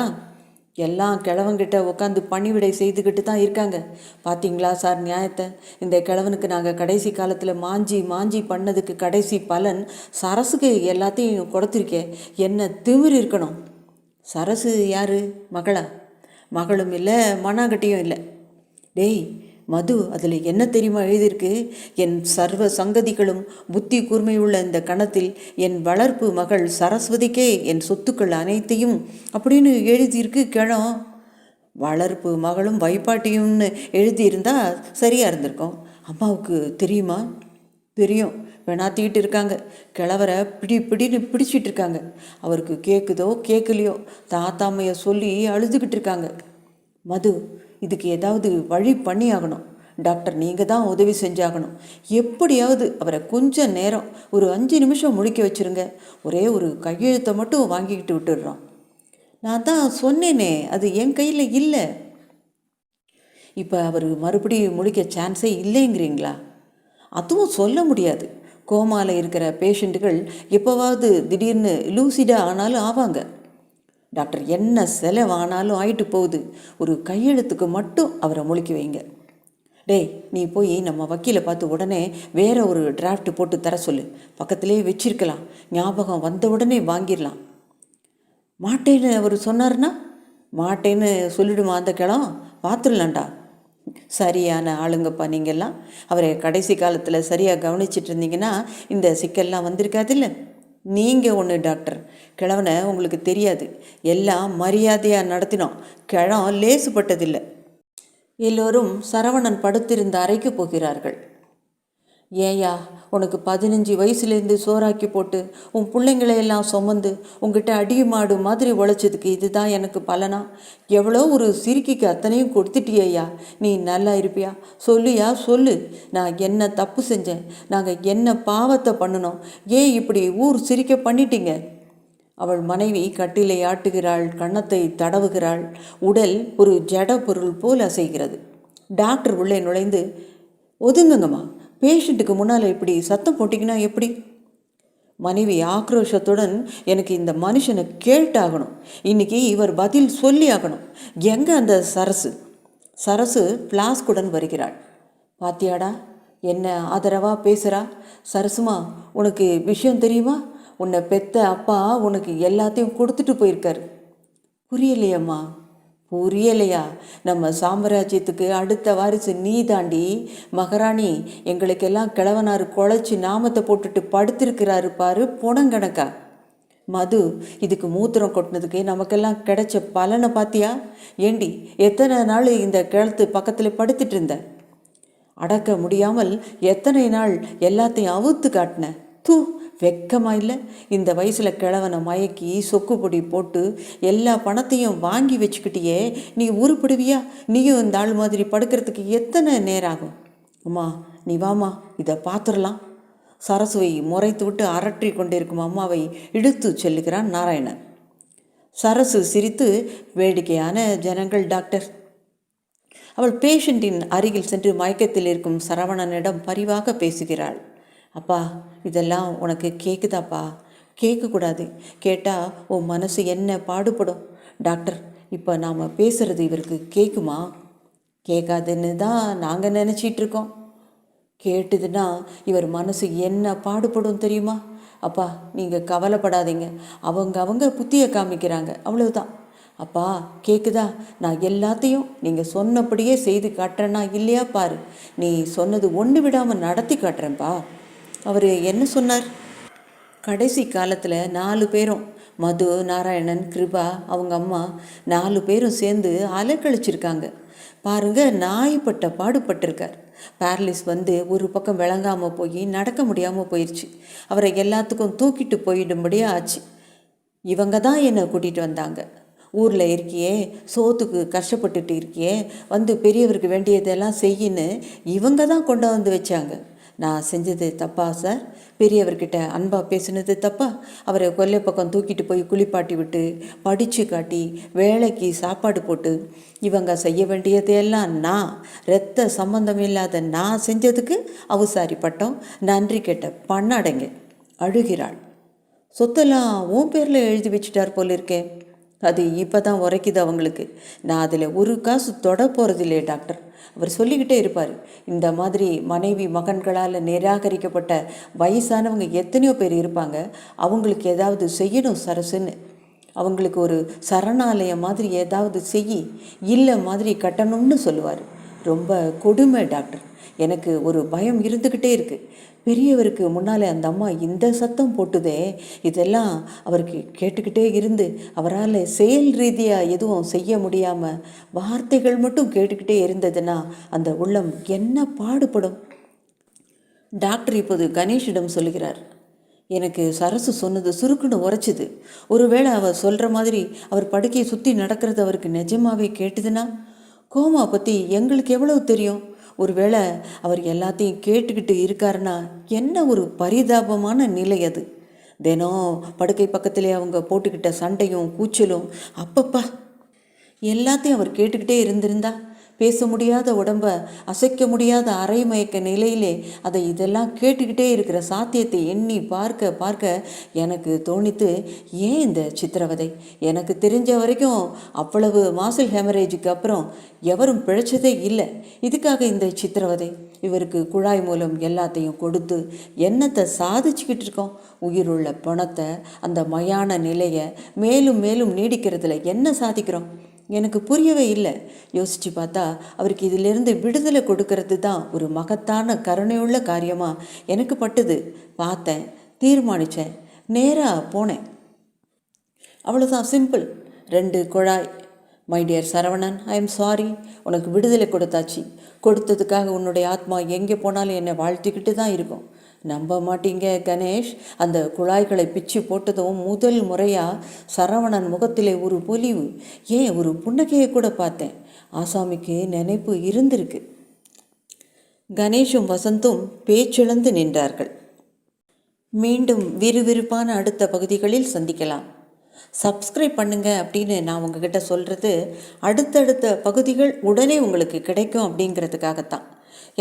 எல்லாம் கிழவங்கிட்ட உட்காந்து பணிவிடை செய்துக்கிட்டு தான் இருக்காங்க. பார்த்தீங்களா சார் நியாயத்தை? இந்த கிழவனுக்கு நாங்கள் கடைசி காலத்தில் மாஞ்சி மாஞ்சி பண்ணதுக்கு கடைசி பலன் சரசுக்கு எல்லாத்தையும் கொடுத்துருக்கே. என்ன திமிர் இருக்கணும். சரசு யார்? மகளா? மகளும் இல்லை, மண்ணாங்கட்டியும் இல்லை. டேய் மது, அதில் என்ன தெரியுமா எழுதியிருக்கு? என் சர்வ சங்கதிகளும் புத்தி கூர்மையுள்ள இந்த கணத்தில் என் வளர்ப்பு மகள் சரஸ்வதிக்கே என் சொத்துக்கள் அனைத்தையும் அப்படின்னு எழுதியிருக்கு கிழம். வளர்ப்பு மகளும் வைப்பாட்டியும்னு எழுதியிருந்தா சரியாக இருந்திருக்கும். அம்மாவுக்கு தெரியுமா? தெரியும். வேணாத்திக்கிட்டு இருக்காங்க. கிழவரை பிடின்னு பிடிச்சிட்டு இருக்காங்க. அவருக்கு கேட்குதோ கேட்கலையோ தாத்தாமையை சொல்லி அழுதுகிட்டு இருக்காங்க. மது, இதுக்கு ஏதாவது வழி பண்ணி ஆகணும். டாக்டர், நீங்கள் தான் உதவி செஞ்சாகணும். எப்படியாவது அவரை கொஞ்சம் நேரம், ஒரு 5 நிமிஷம் முழிக்க வச்சுருங்க. ஒரே ஒரு கையெழுத்தை மட்டும் வாங்கிக்கிட்டு விட்டுடுறோம். நான் தான் சொன்னேனே, அது என் கையில் இல்லை. இப்போ அவர் மறுபடியும் முழிக்க சான்ஸே இல்லைங்கிறீங்களா? அதுவும் சொல்ல முடியாது. கோமாவில் இருக்கிற பேஷண்ட்டுகள் எப்போவாவது திடீர்னு லூசிடாக ஆனாலும் ஆவாங்க. டாக்டர், என்ன செலவானாலும் ஆயிட்டு போகுது. ஒரு கையெழுத்துக்கு மட்டும் அவரை முழிக்க வைங்க. டேய், நீ போய் நம்ம வக்கீலை பார்த்து உடனே வேற ஒரு டிராஃப்ட் போட்டு தர சொல்லு. பக்கத்திலே வச்சிருக்கலாம், ஞாபகம் வந்த உடனே வாங்கிடலாம். மாட்டேன்னு அவர் சொன்னார்னா? மாட்டேன்னு சொல்லிடுமா அந்த கிழம்? பார்த்துடலாம்டா. சரியான ஆளுங்கப்பா நீங்கள்லாம். அவரை கடைசி காலத்தில் சரியாக கவனிச்சிட்டு இருந்தீங்கன்னா இந்த சிக்கல்லாம் வந்திருக்காதில்ல. நீங்கள் ஒன்று டாக்டர், கிழவனை உங்களுக்கு தெரியாது, எல்லாம் மரியாதையாக நடத்தினோம், கிழம் லேசுப்பட்டதில்லை. எல்லோரும் சரவணன் படுத்திருந்த அறைக்கு போகிறார்கள். ஏயா, உனக்கு 15 வயசுலேருந்து சோறாக்கி போட்டு உன் பிள்ளைங்களையெல்லாம் சுமந்து உங்ககிட்ட அடி மாடு மாதிரி உழைச்சதுக்கு இதுதான் எனக்கு பலனா? எவ்வளோ ஒரு சிரிக்கிக்கு அத்தனையும் கொடுத்துட்டியா? நீ நல்லா இருப்பியா? சொல்லுயா சொல்லு. நான் என்ன தப்பு செஞ்சேன்? நாங்கள் என்ன பாவத்தை பண்ணினோம்? ஏன் இப்படி ஊர் சிரிக்க பண்ணிட்டீங்க? அவள் மனைவி கட்டிலை ஆட்டுகிறாள், கன்னத்தை தடவுகிறாள். உடல் ஒரு ஜட பொருள் போல் அசைகிறது. டாக்டர் உள்ளே நுழைந்து, ஒதுங்குங்கம்மா, பேஷண்ட்டுக்கு முன்னால் இப்படி சத்தம் போட்டிங்கன்னா எப்படி? மனைவி ஆக்ரோஷத்துடன், எனக்கு இந்த மனுஷனை கேட்டாகணும், இன்னைக்கு இவர் பதில் சொல்லி ஆகணும். எங்கே அந்த சரசு? சரசு பிளாஸ்குடன் வருகிறாள். பாத்தியாடா, என்ன ஆதரவாக பேசுகிறா? சரசுமா, உனக்கு விஷயம் தெரியுமா? உன்னை பெத்த அப்பா உனக்கு எல்லாத்தையும் கொடுத்துட்டு போயிருக்காரு. புரியலையம்மா? புரியலையா? நம்ம சாம்ராஜ்யத்துக்கு அடுத்த வாரிசு நீ தாண்டி மகாராணி. எங்களுக்கெல்லாம் கிழவனார் குழைச்சி நாமத்தை போட்டுட்டு படுத்திருக்கிறாரு பாரு பொணங்கணக்கா. மது, இதுக்கு மூத்திரம் கொட்டினதுக்கு நமக்கெல்லாம் கிடைச்ச பலனை பார்த்தியா? ஏண்டி, எத்தனை நாள் இந்த கிழத்து பக்கத்தில் படுத்துட்டு இருந்த? அடக்க முடியாமல் எத்தனை நாள் எல்லாத்தையும் அவுத்து காட்டின? தூ, வெக்கமா இல்லை? இந்த வயசில் கிழவனை மயக்கி சொக்கு பொடி போட்டு எல்லா பணத்தையும் வாங்கி வச்சுக்கிட்டியே, நீ உருப்பிடுவியா? நீயும் இந்த ஆள் மாதிரி படுக்கிறதுக்கு எத்தனை நேரம் ஆகும்? அம்மா, நீ வாமா, இதை பார்த்துடலாம். சரசுவை முறைத்து விட்டு அரற்றி கொண்டிருக்கும் அம்மாவை இழுத்து செல்லுகிறான் நாராயணன். சரசு சிரித்து, வேடிக்கையான ஜனங்கள் டாக்டர். அவள் பேஷண்டின் அருகில் சென்று மயக்கத்தில் இருக்கும் சரவணனிடம் பரிவாக பேசுகிறாள். அப்பா, இதெல்லாம் உனக்கு கேட்குதாப்பா? கேட்கக்கூடாது. கேட்டால் உன் மனசு என்ன பாடுபடும்? டாக்டர், இப்போ நாம் பேசுகிறது இவருக்கு கேட்குமா? கேட்காதுன்னு தான் நாங்கள் நினச்சிட்ருக்கோம். கேட்டுதுன்னா இவர் மனசு என்ன பாடுபடும் தெரியுமா? அப்பா, நீங்கள் கவலைப்படாதீங்க, அவங்க புத்தியை காமிக்கிறாங்க, அவ்வளவுதான். அப்பா, கேட்குதா? நான் எல்லாத்தையும் நீங்கள் சொன்னபடியே செய்து காட்டுறேன்னா இல்லையா பாரு. நீ சொன்னது ஒன்று விடாமல் நடத்தி காட்டுறேன்ப்பா. அவர் என்ன சொன்னார்? கடைசி காலத்தில் 4 பேரும், மது, நாராயணன், கிருபா, அவங்க அம்மா 4 பேரும் சேர்ந்து அலைக்கழிச்சிருக்காங்க பாருங்க. நாய்ப்பட்ட பாடுபட்டிருக்கார். பேரலிஸ் வந்து ஒரு பக்கம் விளங்காமல் போய் நடக்க முடியாமல் போயிடுச்சு. அவரை எல்லாத்துக்கும் தூக்கிட்டு போயிடும்படியாக ஆச்சு. இவங்க தான் என்னை கூட்டிகிட்டு வந்தாங்க. ஊரில் இருக்கியே, சோத்துக்கு கஷ்டப்பட்டுட்டு இருக்கியே, வந்து பெரியவருக்கு வேண்டியதெல்லாம் செய்யின்னு இவங்க தான் கொண்டு வந்து வச்சாங்க. நான் செஞ்சது தப்பா சார்? பெரியவர்கிட்ட அன்பாக பேசுனது தப்பா? அவரை கொல்லை பக்கம் தூக்கிட்டு போய் குளிப்பாட்டி விட்டு படித்து காட்டி வேலைக்கு சாப்பாடு போட்டு இவங்க செய்ய வேண்டியதையெல்லாம் நான், இரத்த சம்பந்தம் இல்லாத நான் செஞ்சதுக்கு அவசாரி பட்டம், நன்றி கேட்ட பண்ணாடைங்க. அழுகிறாள். சொத்தெல்லாம் உன் பேரில் எழுதி வச்சுட்டார் போல இருக்கேன். அது இப்போ தான் உரைக்குது அவங்களுக்கு. நான் அதில் ஒரு காசு தொட போகிறதில்லையே டாக்டர். அவர் சொல்லிக்கிட்டே இருப்பார், இந்த மாதிரி மனைவி மகன்களால் நிராகரிக்கப்பட்ட வயசானவங்க எத்தனையோ பேர் இருப்பாங்க, அவங்களுக்கு ஏதாவது செய்யணும் சரசுன்னு. அவங்களுக்கு ஒரு சரணாலயம் மாதிரி ஏதாவது செய்யி, இல்லை மாதிரி கட்டணும்னு சொல்லுவார். ரொம்ப கொடுமை டாக்டர். எனக்கு ஒரு பயம் இருந்துக்கிட்டே இருக்குது. பெரியவருக்கு முன்னால் அந்த அம்மா இந்த சத்தம் போட்டுதே, இதெல்லாம் அவருக்கு கேட்டுக்கிட்டே இருந்து அவரால் செயல் ரீதியாக எதுவும் செய்ய முடியாமல் வார்த்தைகள் மட்டும் கேட்டுக்கிட்டே இருந்ததுன்னா அந்த உள்ளம் என்ன பாடுபடும்? டாக்டர் இப்போது கணேஷிடம் சொல்லுகிறார். எனக்கு சரசு சொன்னது சுருக்குன்னு உரைச்சிது. ஒருவேளை அவர் சொல்கிற மாதிரி அவர் படுக்கையை சுற்றி நடக்கிறது அவருக்கு நிஜமாவே கேட்டுதுன்னா? கோமா பற்றி எங்களுக்கு எவ்வளவு தெரியும்? ஒருவேளை அவர் எல்லாத்தையும் கேட்டுக்கிட்டு இருக்காருன்னா என்ன ஒரு பரிதாபமான நிலை அது. தினம் படுக்கை பக்கத்திலே அவங்க போட்டுக்கிட்ட சண்டையும் கூச்சலும், அப்பப்பா, எல்லாத்தையும் அவர் கேட்டுக்கிட்டே இருந்திருந்தா, பேச முடியாத உடம்ப அசைக்க முடியாத அரை மயக்க நிலையிலே அதை இதெல்லாம் கேட்டுக்கிட்டே இருக்கிற சாத்தியத்தை எண்ணி பார்க்க பார்க்க எனக்கு தோணித்து, ஏன் இந்த சித்திரவதை? எனக்கு தெரிஞ்ச வரைக்கும் அவ்வளவு மாசல் ஹெமரேஜுக்கு அப்புறம் எவரும் பிழைச்சதே இல்லை. இதுக்காக இந்த சித்திரவதை? இவருக்கு குழாய் மூலம் எல்லாத்தையும் கொடுத்து என்னத்தை சாதிச்சுக்கிட்டு இருக்கோம்? உயிருள்ள பணத்தை, அந்த மயான நிலையை மேலும் மேலும் நீடிக்கிறதுல என்ன சாதிக்கிறோம்? எனக்கு புரியவே இல்லை. யோசித்து பார்த்தா அவருக்கு இதிலிருந்து விடுதலை கொடுக்கறது தான் ஒரு மகத்தான கருணையுள்ள காரியமாக எனக்கு பட்டுது. பார்த்தேன், தீர்மானித்தேன். நேராக போனேன். அவ்வளோதான், சிம்பிள். 2 குழாய். My dear Saravanan, I am sorry. உனக்கு விடுதலை கொடுத்தாச்சு. கொடுத்ததுக்காக உன்னுடைய ஆத்மா எங்கே போனாலும் என்னை வாழ்த்திக்கிட்டு தான் இருக்கும். நம்ப மாட்டீங்க கணேஷ், அந்த குழாய்களை பிச்சு போட்டதும் முதல் முறையாக சரவணன் முகத்திலே ஒரு பொலிவு, ஏன் ஒரு புன்னகையை கூட பார்த்தேன். ஆசாமிக்கு நினைப்பு இருந்திருக்கு. கணேஷும் வசந்தும் பேச்சிழந்து நின்றார்கள். மீண்டும் விறுவிறுப்பான அடுத்த பகுதிகளில் சந்திக்கலாம். சப்ஸ்கிரைப் பண்ணுங்க அப்படின்னு நான் உங்ககிட்ட சொல்கிறது, அடுத்தடுத்த பகுதிகள் உடனே உங்களுக்கு கிடைக்கும் அப்படிங்கிறதுக்காகத்தான்.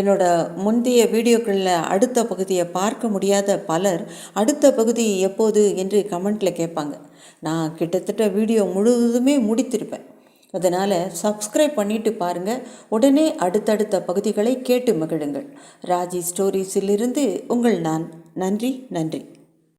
என்னோட முந்தைய வீடியோக்களில் அடுத்த பகுதியை பார்க்க முடியாத பலர் அடுத்த பகுதி எப்போது என்று கமெண்ட்டில் கேட்பாங்க. நான் கிட்டத்தட்ட வீடியோ முழுவதுமே முடித்திருப்பேன். அதனால் சப்ஸ்கிரைப் பண்ணிவிட்டு பாருங்கள். உடனே அடுத்தடுத்த பகுதிகளை கேட்டு மகிழுங்கள். ராஜி ஸ்டோரிஸிலிருந்து உங்கள் நான். நன்றி.